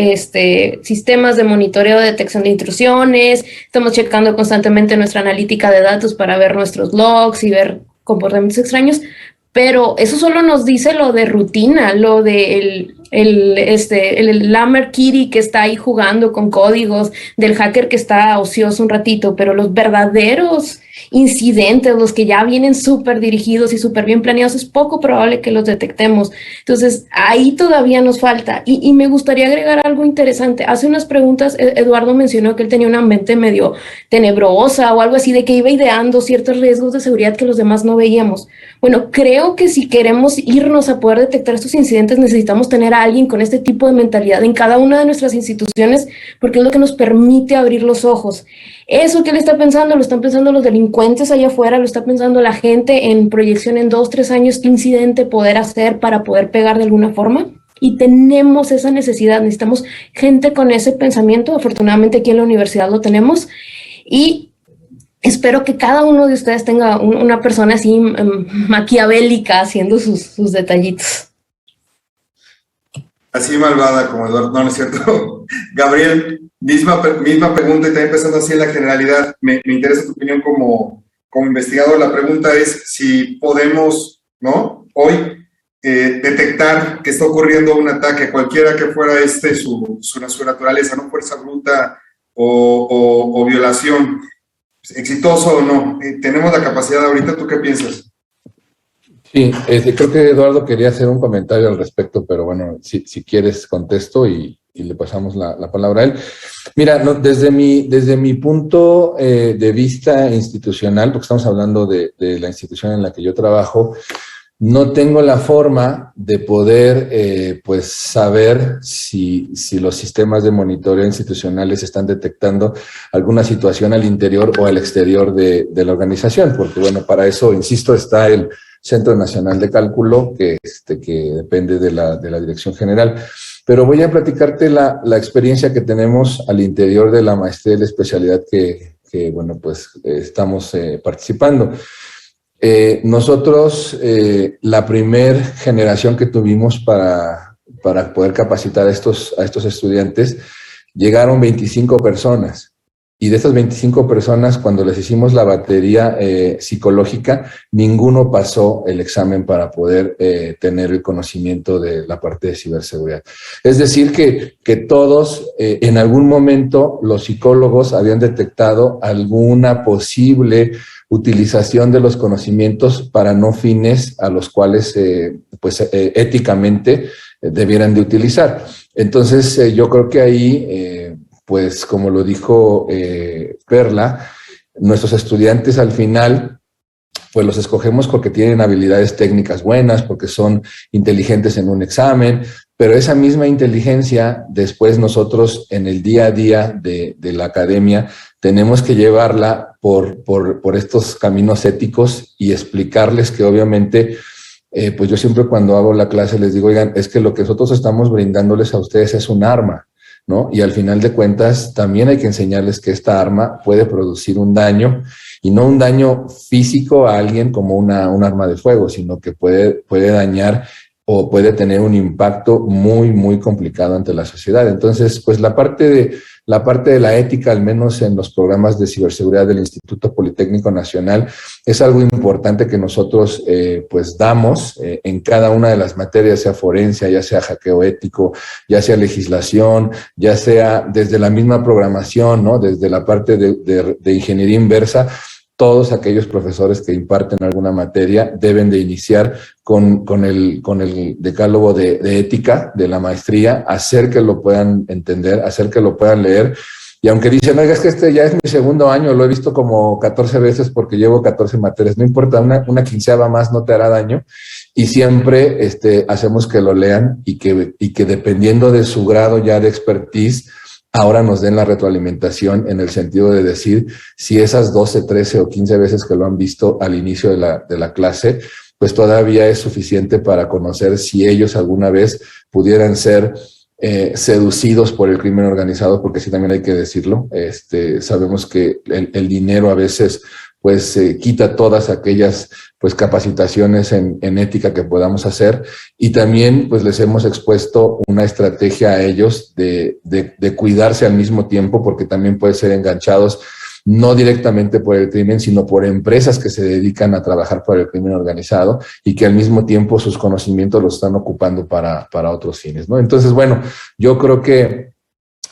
sistemas de monitoreo de detección de intrusiones, estamos checando constantemente nuestra analítica de datos para ver nuestros logs y ver comportamientos extraños, pero eso solo nos dice lo de rutina, lo de el Lammer Kitty que está ahí jugando con códigos, del hacker que está ocioso un ratito, pero los verdaderos incidentes, los que ya vienen súper dirigidos y súper bien planeados, es poco probable que los detectemos. Entonces, ahí todavía nos falta. Y me gustaría agregar algo interesante. Hace unas preguntas, Eduardo mencionó que él tenía una mente medio tenebrosa o algo así, de que iba ideando ciertos riesgos de seguridad que los demás no veíamos. Bueno, creo que si queremos irnos a poder detectar estos incidentes, necesitamos tener a alguien con este tipo de mentalidad en cada una de nuestras instituciones, porque es lo que nos permite abrir los ojos. Eso que él está pensando, lo están pensando los delincuentes allá afuera, lo está pensando la gente en proyección en 2, 3 años, qué incidente poder hacer para poder pegar de alguna forma. Y tenemos esa necesidad, necesitamos gente con ese pensamiento. Afortunadamente aquí en la universidad lo tenemos, y espero que cada uno de ustedes tenga una persona así maquiavélica haciendo sus detallitos. Así malvada como Eduardo, no es cierto. Gabriel, misma pregunta, y también pensando así en la generalidad, me interesa tu opinión como investigador. La pregunta es si podemos, ¿no?, hoy detectar que está ocurriendo un ataque, cualquiera que fuera su naturaleza, no fuerza bruta o violación, exitoso o no. ¿Tenemos la capacidad ahorita? ¿Tú qué piensas? Sí, creo que Eduardo quería hacer un comentario al respecto, pero bueno, si quieres contesto y le pasamos la palabra a él. Mira, no, desde mi punto de vista institucional, porque estamos hablando de la institución en la que yo trabajo, no tengo la forma de poder pues saber si los sistemas de monitoreo institucionales están detectando alguna situación al interior o al exterior de la organización, porque bueno, para eso, insisto, está el Centro Nacional de Cálculo, que depende de la Dirección General. Pero voy a platicarte la experiencia que tenemos al interior de la maestría y la especialidad que bueno, pues estamos participando. Nosotros, la primer generación que tuvimos para poder capacitar a estos estudiantes, llegaron 25 personas. Y de estas 25 personas, cuando les hicimos la batería psicológica, ninguno pasó el examen para poder tener el conocimiento de la parte de ciberseguridad. Es decir, que todos, en algún momento, los psicólogos habían detectado alguna posible utilización de los conocimientos para no fines a los cuales, éticamente, debieran de utilizar. Entonces, yo creo que ahí... pues como lo dijo Perla, nuestros estudiantes al final, pues los escogemos porque tienen habilidades técnicas buenas, porque son inteligentes en un examen, pero esa misma inteligencia, después nosotros en el día a día de la academia, tenemos que llevarla por estos caminos éticos y explicarles que obviamente... pues yo siempre cuando hago la clase les digo, oigan, es que lo que nosotros estamos brindándoles a ustedes es un arma, ¿no? Y al final de cuentas también hay que enseñarles que esta arma puede producir un daño, y no un daño físico a alguien como un arma de fuego, sino que puede dañar o puede tener un impacto muy, muy complicado ante la sociedad. Entonces, pues la parte de la ética, al menos en los programas de ciberseguridad del Instituto Politécnico Nacional, es algo importante que nosotros pues damos en cada una de las materias, sea forense, ya sea hackeo ético, ya sea legislación, ya sea desde la misma programación, ¿no? Desde la parte de ingeniería inversa. Todos aquellos profesores que imparten alguna materia deben de iniciar con el decálogo de ética de la maestría, hacer que lo puedan entender, hacer que lo puedan leer. Y aunque dicen, oiga, es que este ya es mi segundo año, lo he visto como 14 veces porque llevo 14 materias, no importa, una quinceava más no te hará daño. Y siempre hacemos que lo lean y que dependiendo de su grado ya de expertise, ahora nos den la retroalimentación en el sentido de decir si esas 12, 13 o 15 veces que lo han visto al inicio de la clase, pues todavía es suficiente para conocer si ellos alguna vez pudieran ser seducidos por el crimen organizado, porque sí también hay que decirlo. Sabemos que el dinero a veces pues quita todas aquellas pues capacitaciones en ética que podamos hacer, y también pues les hemos expuesto una estrategia a ellos de cuidarse al mismo tiempo, porque también pueden ser enganchados no directamente por el crimen, sino por empresas que se dedican a trabajar por el crimen organizado y que al mismo tiempo sus conocimientos los están ocupando para otros fines, ¿no? Entonces, bueno, yo creo que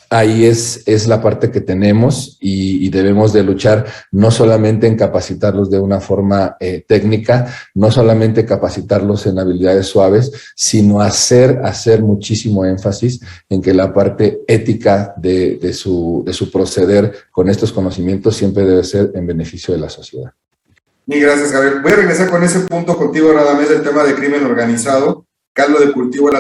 ahí es la parte que tenemos y debemos de luchar no solamente en capacitarlos de una forma técnica, no solamente capacitarlos en habilidades suaves, sino hacer muchísimo énfasis en que la parte ética de su proceder con estos conocimientos siempre debe ser en beneficio de la sociedad. Y gracias, Gabriel. Voy a regresar con ese punto contigo, Radamés, del tema de crimen organizado. Caldo de cultivo en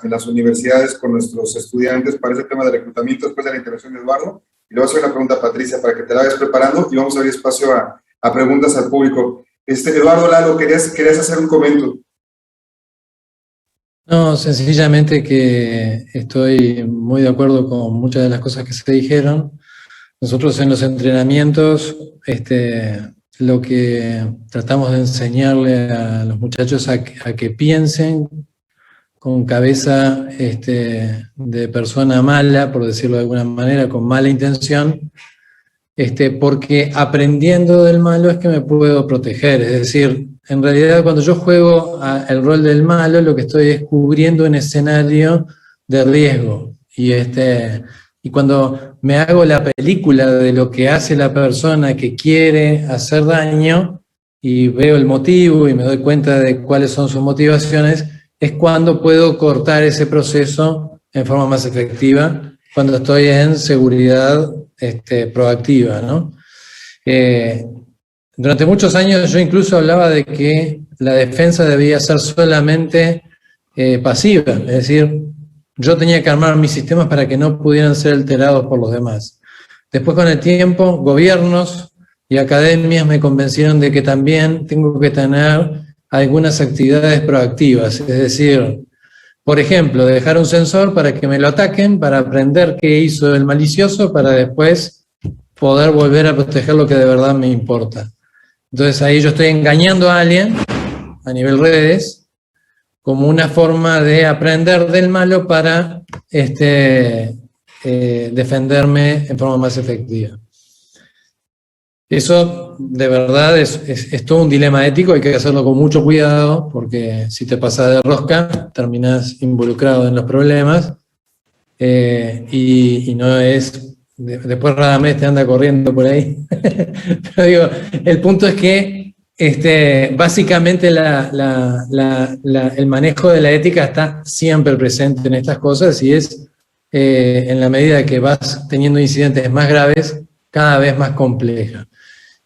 las universidades con nuestros estudiantes para ese tema de reclutamiento después de la intervención de Eduardo. Y le voy a hacer una pregunta a Patricia para que te la vayas preparando y vamos a abrir espacio a preguntas al público. Eduardo, Lalo, querías hacer un comentario. No, sencillamente que estoy muy de acuerdo con muchas de las cosas que se dijeron. Nosotros en los entrenamientos, lo que tratamos de enseñarle a los muchachos a que piensen con cabeza de persona mala, por decirlo de alguna manera, con mala intención, porque aprendiendo del malo es que me puedo proteger. Es decir, en realidad cuando yo juego el rol del malo, lo que estoy es cubriendo un escenario de riesgo. Y cuando me hago la película de lo que hace la persona que quiere hacer daño y veo el motivo y me doy cuenta de cuáles son sus motivaciones, es cuando puedo cortar ese proceso en forma más efectiva, cuando estoy en seguridad proactiva, ¿no? Durante muchos años yo incluso hablaba de que la defensa debía ser solamente pasiva, es decir, yo tenía que armar mis sistemas para que no pudieran ser alterados por los demás. Después, con el tiempo, gobiernos y academias me convencieron de que también tengo que tener algunas actividades proactivas, es decir, por ejemplo, dejar un sensor para que me lo ataquen, para aprender qué hizo el malicioso, para después poder volver a proteger lo que de verdad me importa. Entonces ahí yo estoy engañando a alguien a nivel redes como una forma de aprender del malo para defenderme en forma más efectiva. Eso de verdad es todo un dilema ético, hay que hacerlo con mucho cuidado, porque si te pasas de rosca, terminás involucrado en los problemas, y no es, después Radamés te anda corriendo por ahí. Pero digo, el punto es que básicamente el manejo de la ética está siempre presente en estas cosas, y es en la medida que vas teniendo incidentes más graves, cada vez más compleja.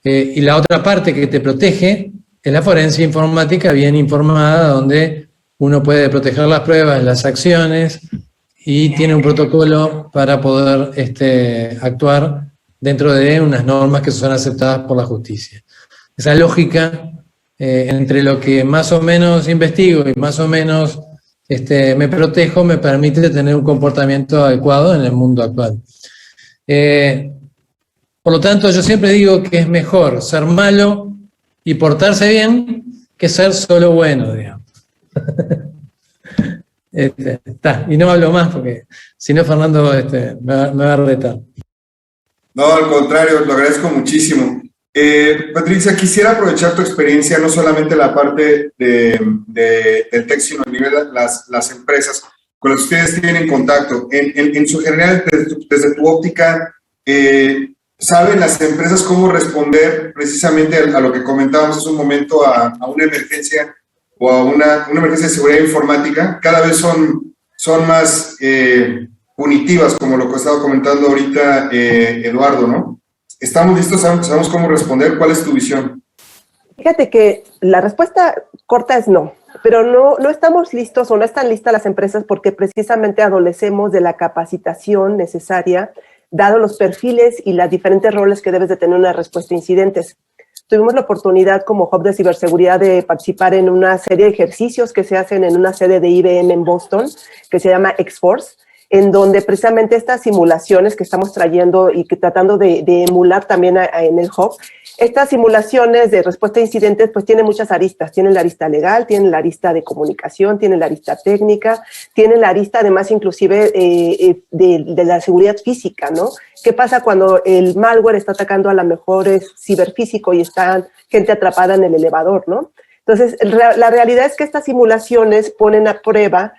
Y la otra parte que te protege es la forencia informática bien informada, donde uno puede proteger las pruebas, las acciones, y tiene un protocolo para poder actuar dentro de unas normas que son aceptadas por la justicia. Esa lógica entre lo que más o menos investigo y más o menos me protejo me permite tener un comportamiento adecuado en el mundo actual. Por lo tanto, yo siempre digo que es mejor ser malo y portarse bien que ser solo bueno, digamos. Y no hablo más porque si no Fernando me va a retar. No, al contrario, lo agradezco muchísimo. Patricia, quisiera aprovechar tu experiencia, no solamente la parte del tech, sino a nivel de las empresas con las que ustedes tienen contacto. En su general, desde tu óptica, ¿saben las empresas cómo responder precisamente a lo que comentábamos hace un momento, a una emergencia o a una emergencia de seguridad informática? Cada vez son más punitivas, como lo que estaba comentando ahorita Eduardo, ¿no? ¿Estamos listos? ¿Sabemos cómo responder? ¿Cuál es tu visión? Fíjate que la respuesta corta es no, pero no estamos listos o no están listas las empresas porque precisamente adolecemos de la capacitación necesaria, dado los perfiles y los diferentes roles que debes de tener una respuesta a incidentes. Tuvimos la oportunidad como Hub de Ciberseguridad de participar en una serie de ejercicios que se hacen en una sede de IBM en Boston, que se llama X-Force, en donde precisamente estas simulaciones que estamos trayendo y que tratando de emular también en el Hub, estas simulaciones de respuesta a incidentes pues tienen muchas aristas. Tienen la arista legal, tienen la arista de comunicación, tienen la arista técnica, tienen la arista además inclusive de la seguridad física, ¿no? ¿Qué pasa cuando el malware está atacando a lo mejor es ciberfísico y está gente atrapada en el elevador, ¿no? Entonces, la realidad es que estas simulaciones ponen a prueba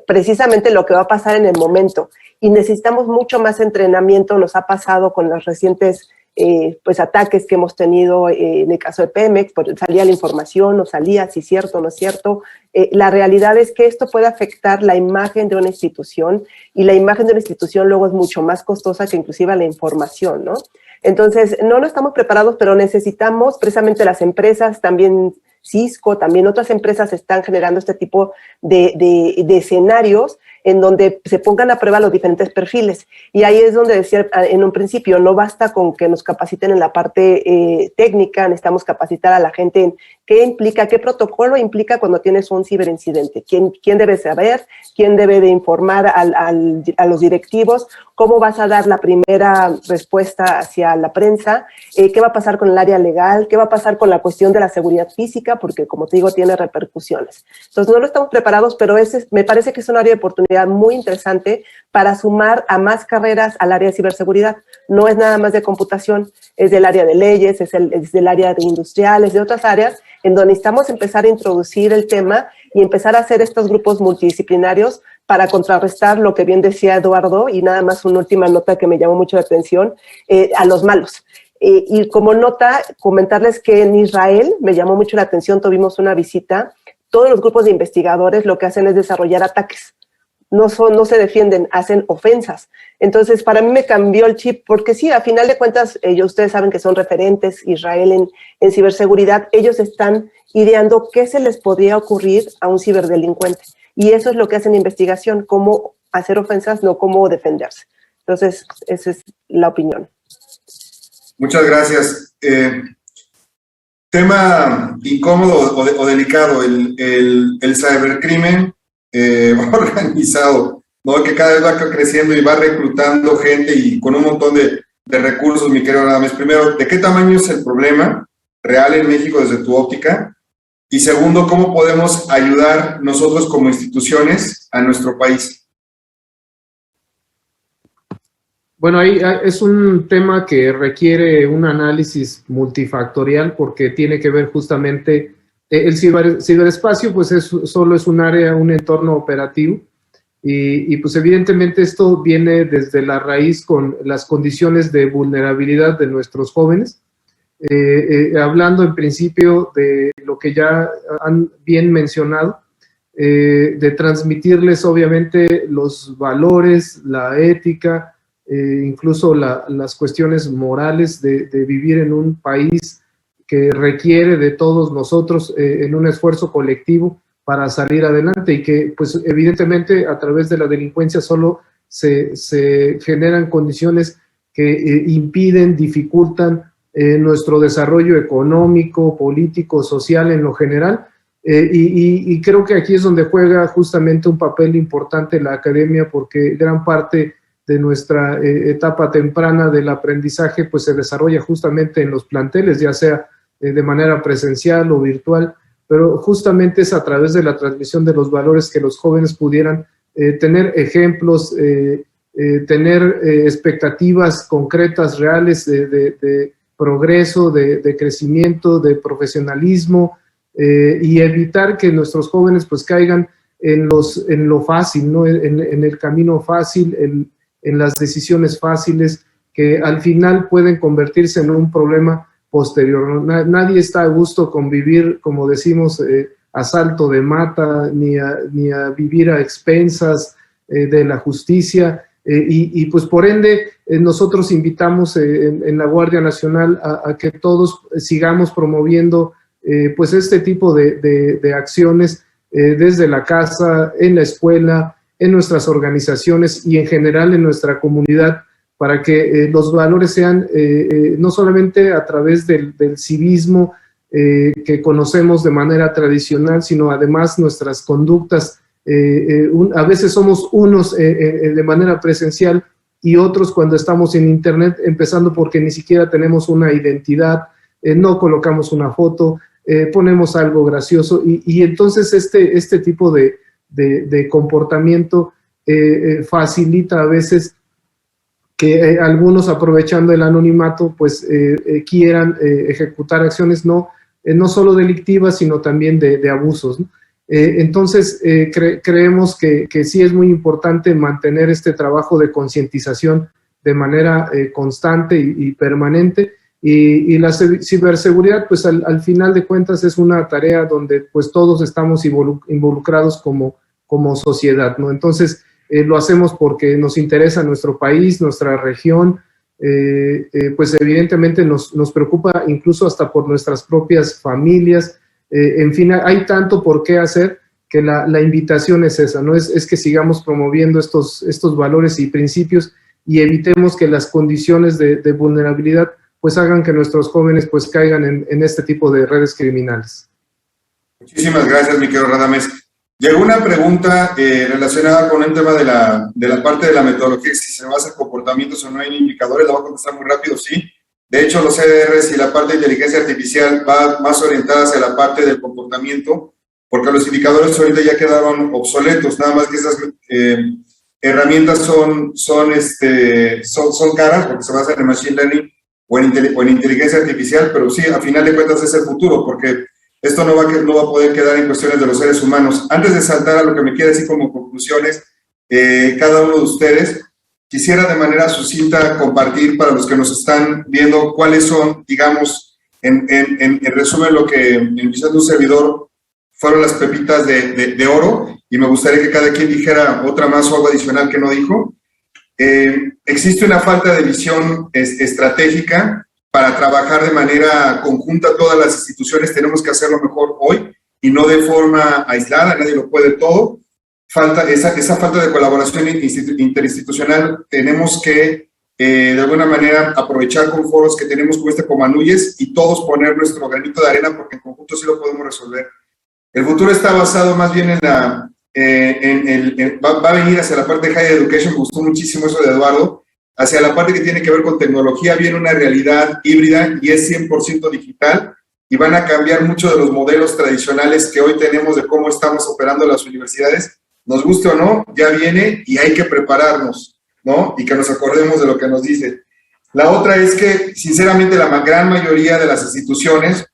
precisamente lo que va a pasar en el momento y necesitamos mucho más entrenamiento. Nos ha pasado con los recientes ataques que hemos tenido en el caso de Pemex, salía la información, no salía, si es cierto o no es cierto. La realidad es que esto puede afectar la imagen de una institución y la imagen de una institución luego es mucho más costosa que inclusive la información, ¿no? Entonces, no estamos preparados, pero necesitamos precisamente las empresas, también Cisco, también otras empresas están generando este tipo de escenarios en donde se pongan a prueba los diferentes perfiles. Y ahí es donde decía en un principio, no basta con que nos capaciten en la parte técnica, necesitamos capacitar a la gente en qué implica, qué protocolo implica cuando tienes un ciberincidente, quién debe saber, quién debe de informar a los directivos, cómo vas a dar la primera respuesta hacia la prensa, qué va a pasar con el área legal, qué va a pasar con la cuestión de la seguridad física, porque como te digo, tiene repercusiones. Entonces, no estamos preparados, pero me parece que es un área de oportunidad muy interesante para sumar a más carreras al área de ciberseguridad. No es nada más de computación, es del área de leyes, es del área de industriales, de otras áreas, en donde necesitamos empezar a introducir el tema y empezar a hacer estos grupos multidisciplinarios para contrarrestar lo que bien decía Eduardo, y nada más una última nota que me llamó mucho la atención, a los malos. Y como nota, comentarles que en Israel me llamó mucho la atención, tuvimos una visita, todos los grupos de investigadores lo que hacen es desarrollar ataques. No se defienden, hacen ofensas. Entonces, para mí me cambió el chip, porque sí, a final de cuentas, ustedes saben que son referentes Israel en ciberseguridad, ellos están ideando qué se les podría ocurrir a un ciberdelincuente. Y eso es lo que hacen investigación, cómo hacer ofensas, no cómo defenderse. Entonces, esa es la opinión. Muchas gracias. Tema incómodo o delicado, el cibercrimen organizado, ¿no? Que cada vez va creciendo y va reclutando gente y con un montón de recursos, mi querido Radamés. Primero, ¿de qué tamaño es el problema? real en México desde tu óptica? Y segundo, ¿cómo podemos ayudar nosotros como instituciones a nuestro país? Bueno, ahí es un tema que requiere un análisis multifactorial porque tiene que ver justamente, el ciberespacio pues solo es un área, un entorno operativo y pues evidentemente esto viene desde la raíz con las condiciones de vulnerabilidad de nuestros jóvenes. Hablando en principio de lo que ya han bien mencionado, de transmitirles obviamente los valores, la ética, incluso las cuestiones morales de vivir en un país que requiere de todos nosotros en un esfuerzo colectivo para salir adelante y que pues evidentemente a través de la delincuencia solo se generan condiciones que impiden, dificultan nuestro desarrollo económico, político, social en lo general. Y creo que aquí es donde juega justamente un papel importante la academia porque gran parte de nuestra etapa temprana del aprendizaje pues se desarrolla justamente en los planteles, ya sea de manera presencial o virtual, pero justamente es a través de la transmisión de los valores que los jóvenes pudieran tener ejemplos, tener expectativas concretas, reales de progreso, de crecimiento, de profesionalismo y evitar que nuestros jóvenes pues caigan en lo fácil, ¿no? En el camino fácil, en las decisiones fáciles que al final pueden convertirse en un problema posterior, ¿no? Nadie está a gusto con vivir, como decimos, a salto de mata, ni a vivir a expensas de la justicia, y pues por ende nosotros invitamos en la Guardia Nacional a que todos sigamos promoviendo pues este tipo de acciones desde la casa, en la escuela, en nuestras organizaciones y en general en nuestra comunidad, para que los valores sean no solamente a través del civismo que conocemos de manera tradicional, sino además nuestras conductas. A veces somos unos de manera presencial y otros cuando estamos en internet, empezando porque ni siquiera tenemos una identidad, no colocamos una foto, ponemos algo gracioso y entonces este tipo de comportamiento facilita a veces que algunos, aprovechando el anonimato, pues quieran ejecutar acciones no solo delictivas, sino también de abusos, ¿no? Entonces, creemos que sí es muy importante mantener este trabajo de concientización de manera constante y permanente, y la ciberseguridad, pues al final de cuentas es una tarea donde pues todos estamos involucrados como sociedad, ¿no? Entonces, lo hacemos porque nos interesa nuestro país, nuestra región, pues evidentemente nos preocupa incluso hasta por nuestras propias familias. En fin, hay tanto por qué hacer que la invitación es esa, ¿no? Es que sigamos promoviendo estos valores y principios y evitemos que las condiciones de vulnerabilidad pues hagan que nuestros jóvenes pues caigan en este tipo de redes criminales. Muchísimas gracias, mi querido Radames. Llegó una pregunta relacionada con el tema de la parte de la metodología, si se basa en comportamientos o no en indicadores. La voy a contestar muy rápido, sí. De hecho, los CDRs y la parte de inteligencia artificial va más orientada hacia la parte del comportamiento, porque los indicadores ahorita ya quedaron obsoletos, nada más que esas herramientas son caras, porque se basan en machine learning o en inteligencia artificial, pero sí, a final de cuentas es el futuro, porque esto no va a poder quedar en cuestiones de los seres humanos. Antes de saltar a lo que me quiere decir como conclusiones, cada uno de ustedes, quisiera de manera sucinta compartir para los que nos están viendo cuáles son, digamos, en resumen, lo que en visión de un servidor fueron las pepitas de oro, y me gustaría que cada quien dijera otra más o algo adicional que no dijo. Existe una falta de visión estratégica para trabajar de manera conjunta. Todas las instituciones tenemos que hacerlo mejor hoy y no de forma aislada, nadie lo puede todo. Esa falta de colaboración interinstitucional tenemos que de alguna manera aprovechar con foros que tenemos como Comanuyes y todos poner nuestro granito de arena, porque en conjunto sí lo podemos resolver. El futuro está basado más bien va a venir hacia la parte de Higher Education. Me gustó muchísimo eso de Eduardo, hacia la parte que tiene que ver con tecnología. Viene una realidad híbrida y es 100% digital. y van a cambiar mucho de los modelos tradicionales que hoy tenemos de cómo estamos operando las universidades. Nos guste o no, ya viene y hay que prepararnos, ¿no? Y que nos acordemos de lo que nos dice. La otra es que, sinceramente, la gran mayoría de las instituciones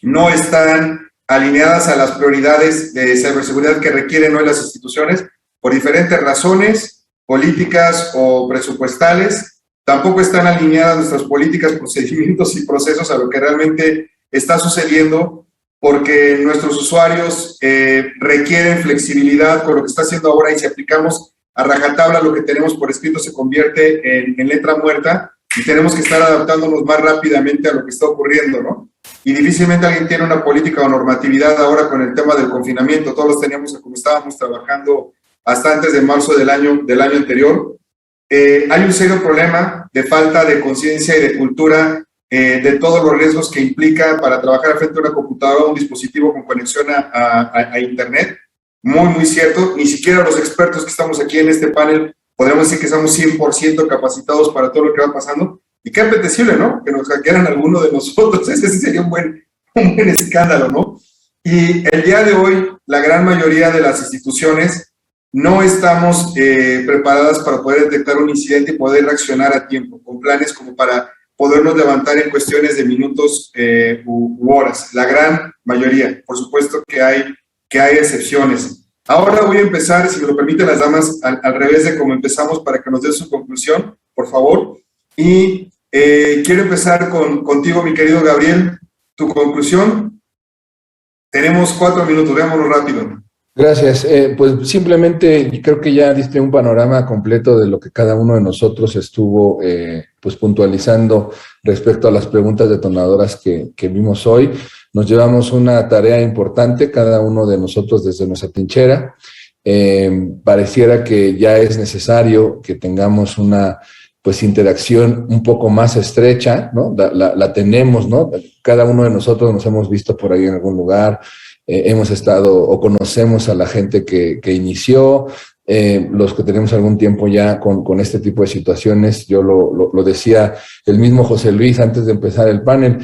no están alineadas a las prioridades de ciberseguridad que requieren hoy las instituciones por diferentes razones, políticas o presupuestales. Tampoco están alineadas nuestras políticas, procedimientos y procesos a lo que realmente está sucediendo, porque nuestros usuarios requieren flexibilidad con lo que está haciendo ahora, y si aplicamos a rajatabla lo que tenemos por escrito se convierte en letra muerta, y tenemos que estar adaptándonos más rápidamente a lo que está ocurriendo, ¿no? Y difícilmente alguien tiene una política o normatividad ahora con el tema del confinamiento. Todos los teníamos como estábamos trabajando hasta antes de marzo del año anterior. Hay un serio problema de falta de conciencia y de cultura de todos los riesgos que implica para trabajar frente a una computadora o un dispositivo con conexión a Internet. Muy, muy cierto. Ni siquiera los expertos que estamos aquí en este panel podríamos decir que estamos 100% capacitados para todo lo que va pasando. Y qué apetecible, ¿no? Que nos hackearan alguno de nosotros. Ese sería un buen escándalo, ¿no? Y el día de hoy, la gran mayoría de las instituciones no estamos preparadas para poder detectar un incidente y poder reaccionar a tiempo, con planes como para podernos levantar en cuestiones de minutos u horas. La gran mayoría. Por supuesto que hay excepciones. Ahora voy a empezar, si me lo permiten las damas, al revés de cómo empezamos, para que nos den su conclusión, por favor. Y quiero empezar contigo, mi querido Gabriel. Tu conclusión. Tenemos 4 minutos, veámoslo rápido. Gracias. Pues simplemente creo que ya diste un panorama completo de lo que cada uno de nosotros estuvo pues puntualizando respecto a las preguntas detonadoras que vimos hoy. Nos llevamos una tarea importante, cada uno de nosotros desde nuestra trinchera. Pareciera que ya es necesario que tengamos una pues interacción un poco más estrecha, ¿no? La tenemos, ¿no? Cada uno de nosotros nos hemos visto por ahí en algún lugar, hemos estado o conocemos a la gente que inició, los que tenemos algún tiempo ya con este tipo de situaciones. Yo lo decía el mismo José Luis antes de empezar el panel.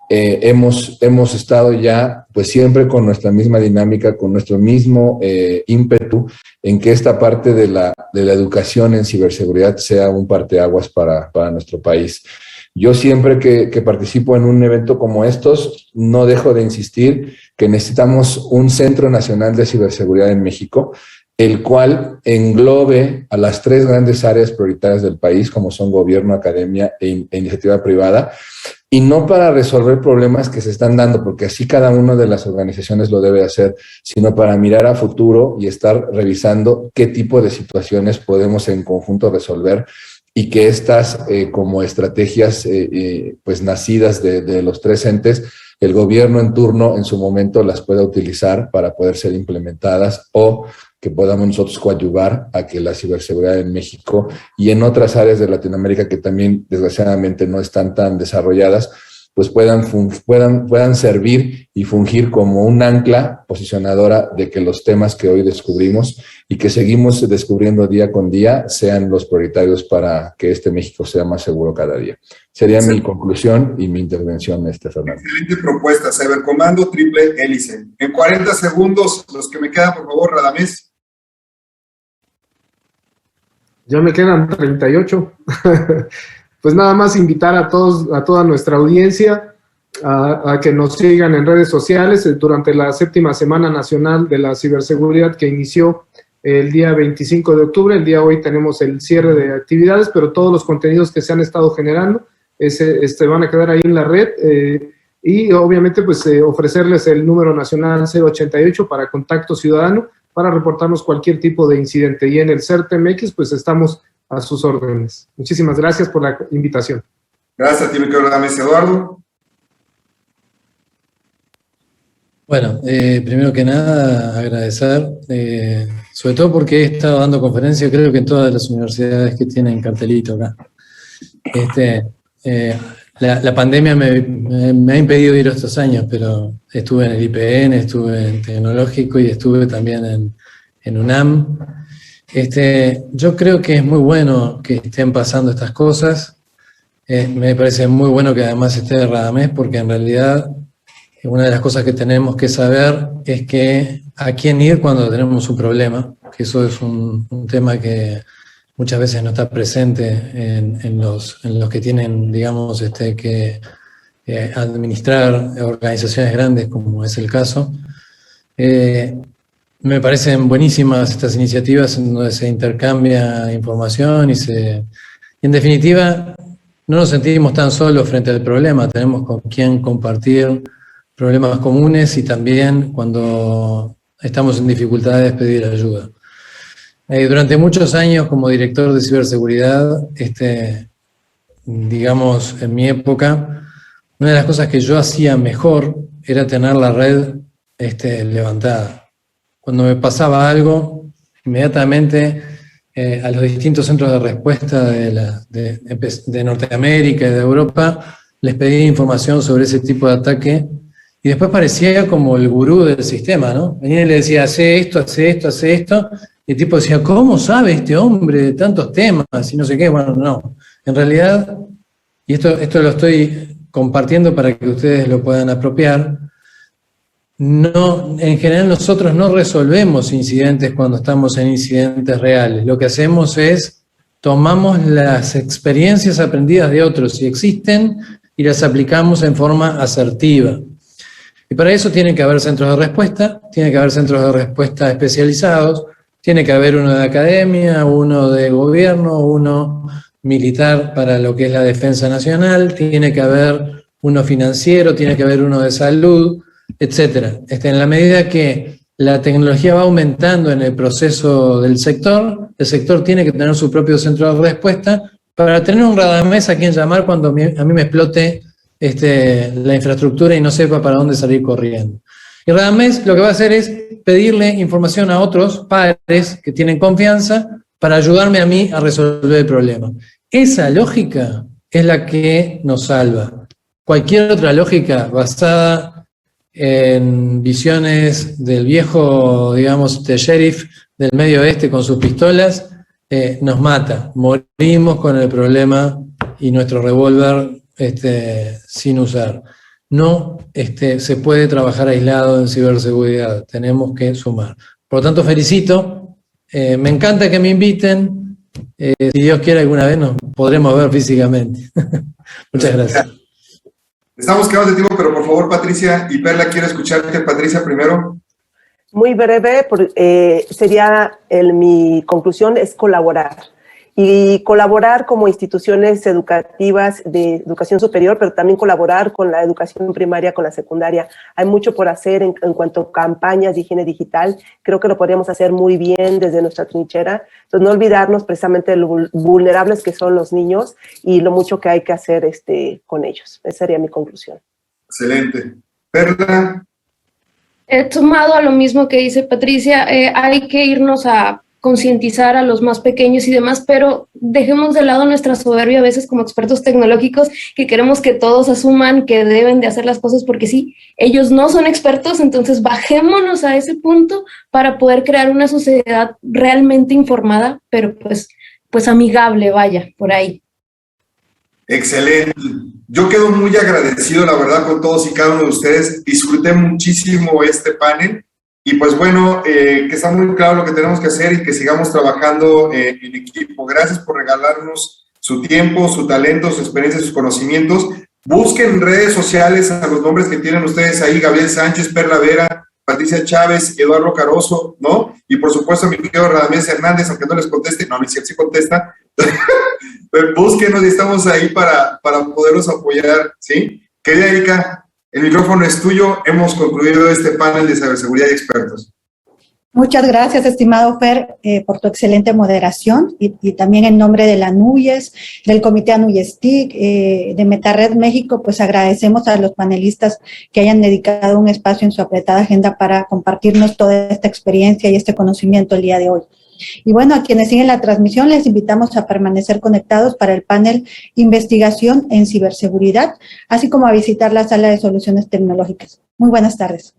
Hemos estado ya pues siempre con nuestra misma dinámica, con nuestro mismo ímpetu en que esta parte de la educación en ciberseguridad sea un parteaguas para nuestro país. Yo siempre que participo en un evento como estos, no dejo de insistir que necesitamos un Centro Nacional de Ciberseguridad en México, el cual englobe a las 3 grandes áreas prioritarias del país, como son gobierno, academia e iniciativa privada, y no para resolver problemas que se están dando, porque así cada una de las organizaciones lo debe hacer, sino para mirar a futuro y estar revisando qué tipo de situaciones podemos en conjunto resolver, y que estas como estrategias pues nacidas de los 3 entes, el gobierno en turno en su momento las pueda utilizar para poder ser implementadas, o que podamos nosotros coadyuvar a que la ciberseguridad en México y en otras áreas de Latinoamérica que también desgraciadamente no están tan desarrolladas, pues puedan servir y fungir como un ancla posicionadora de que los temas que hoy descubrimos y que seguimos descubriendo día con día sean los prioritarios para que este México sea más seguro cada día. Sería mi conclusión y mi intervención, Fernando. Excelente propuesta, Cybercomando Triple Hélice. En 40 segundos, los que me quedan, por favor, Radamés. Ya me quedan 38. Pues nada más invitar a toda nuestra audiencia a que nos sigan en redes sociales durante la 7ª Semana Nacional de la Ciberseguridad, que inició el día 25 de octubre. El día de hoy tenemos el cierre de actividades, pero todos los contenidos que se han estado generando van a quedar ahí en la red, y obviamente pues ofrecerles el número nacional 088 para contacto ciudadano, para reportarnos cualquier tipo de incidente. Y en el CERT-MX pues estamos a sus órdenes. Muchísimas gracias por la invitación. Gracias a ti, mi querido Radamés. Eduardo. Bueno, primero que nada agradecer, sobre todo porque he estado dando conferencias, creo que en todas las universidades que tienen cartelito acá. La pandemia me ha impedido ir estos años, pero estuve en el IPN, estuve en Tecnológico y estuve también en UNAM. Yo creo que es muy bueno que estén pasando estas cosas. Me parece muy bueno que además esté Radamés, porque en realidad una de las cosas que tenemos que saber es que a quién ir cuando tenemos un problema, que eso es un tema que muchas veces no está presente en los que tienen, digamos, que administrar organizaciones grandes, como es el caso. Me parecen buenísimas estas iniciativas en donde se intercambia información y en definitiva no nos sentimos tan solos frente al problema, tenemos con quién compartir problemas comunes y también cuando estamos en dificultades pedir ayuda. Durante muchos años como director de ciberseguridad, digamos en mi época, una de las cosas que yo hacía mejor era tener la red levantada. Cuando me pasaba algo, inmediatamente a los distintos centros de respuesta de Norteamérica y de Europa les pedía información sobre ese tipo de ataque y después parecía como el gurú del sistema, ¿no? Venía y le decía, hace esto, hace esto, hace esto, y el tipo decía, ¿cómo sabe este hombre de tantos temas? Y no sé qué. Bueno, no. En realidad, y esto lo estoy compartiendo para que ustedes lo puedan apropiar, no, en general nosotros no resolvemos incidentes cuando estamos en incidentes reales. Lo que hacemos es, tomamos las experiencias aprendidas de otros, si existen, y las aplicamos en forma asertiva. Y para eso tiene que haber centros de respuesta, tiene que haber centros de respuesta especializados, tiene que haber uno de academia, uno de gobierno, uno militar para lo que es la defensa nacional, tiene que haber uno financiero, tiene que haber uno de salud, etcétera. En la medida que la tecnología va aumentando en el proceso del sector, el sector tiene que tener su propio centro de respuesta para tener un radamés a quien llamar cuando a mí me explote la infraestructura y no sepa para dónde salir corriendo. Y radamés lo que va a hacer es pedirle información a otros padres que tienen confianza para ayudarme a mí a resolver el problema. Esa lógica es la que nos salva. Cualquier otra lógica basada en visiones del viejo, digamos, sheriff del Medio Oeste con sus pistolas, nos mata. Morimos con el problema y nuestro revólver sin usar. No se puede trabajar aislado en ciberseguridad, tenemos que sumar. Por lo tanto, felicito, me encanta que me inviten, si Dios quiere alguna vez nos podremos ver físicamente. Muchas gracias. Estamos quedados de tiempo, pero por favor, Patricia y Perla, quiero escucharte. Patricia, primero. Muy breve, mi conclusión es colaborar. Y colaborar como instituciones educativas de educación superior, pero también colaborar con la educación primaria, con la secundaria. Hay mucho por hacer en cuanto a campañas de higiene digital. Creo que lo podríamos hacer muy bien desde nuestra trinchera. Entonces, no olvidarnos precisamente de lo vulnerables que son los niños y lo mucho que hay que hacer con ellos. Esa sería mi conclusión. Excelente. Perla. Sumado a lo mismo que dice Patricia, hay que irnos a concientizar a los más pequeños y demás, pero dejemos de lado nuestra soberbia a veces como expertos tecnológicos que queremos que todos asuman que deben de hacer las cosas porque sí, ellos no son expertos, entonces bajémonos a ese punto para poder crear una sociedad realmente informada, pero pues amigable, vaya, por ahí. Excelente. Yo quedo muy agradecido, la verdad, con todos y cada uno de ustedes. Disfruté muchísimo este panel. Y pues bueno, que está muy claro lo que tenemos que hacer y que sigamos trabajando en equipo. Gracias por regalarnos su tiempo, su talento, su experiencia, sus conocimientos. Busquen en redes sociales a los nombres que tienen ustedes ahí, Gabriel Sánchez, Perla Vera, Patricia Chávez, Eduardo Caroso, ¿no? Y por supuesto mi querido Radamés Hernández, aunque no les conteste, no, ni siquiera sí contesta. Búsquenos y estamos ahí para poderlos apoyar, ¿sí? Querida Erika, el micrófono es tuyo. Hemos concluido este panel de ciberseguridad y expertos. Muchas gracias, estimado Fer, por tu excelente moderación y también en nombre de la NUYES, del Comité ANUYES TIC, de MetaRed México, pues agradecemos a los panelistas que hayan dedicado un espacio en su apretada agenda para compartirnos toda esta experiencia y este conocimiento el día de hoy. Y bueno, a quienes siguen la transmisión les invitamos a permanecer conectados para el panel Investigación en Ciberseguridad, así como a visitar la sala de soluciones tecnológicas. Muy buenas tardes.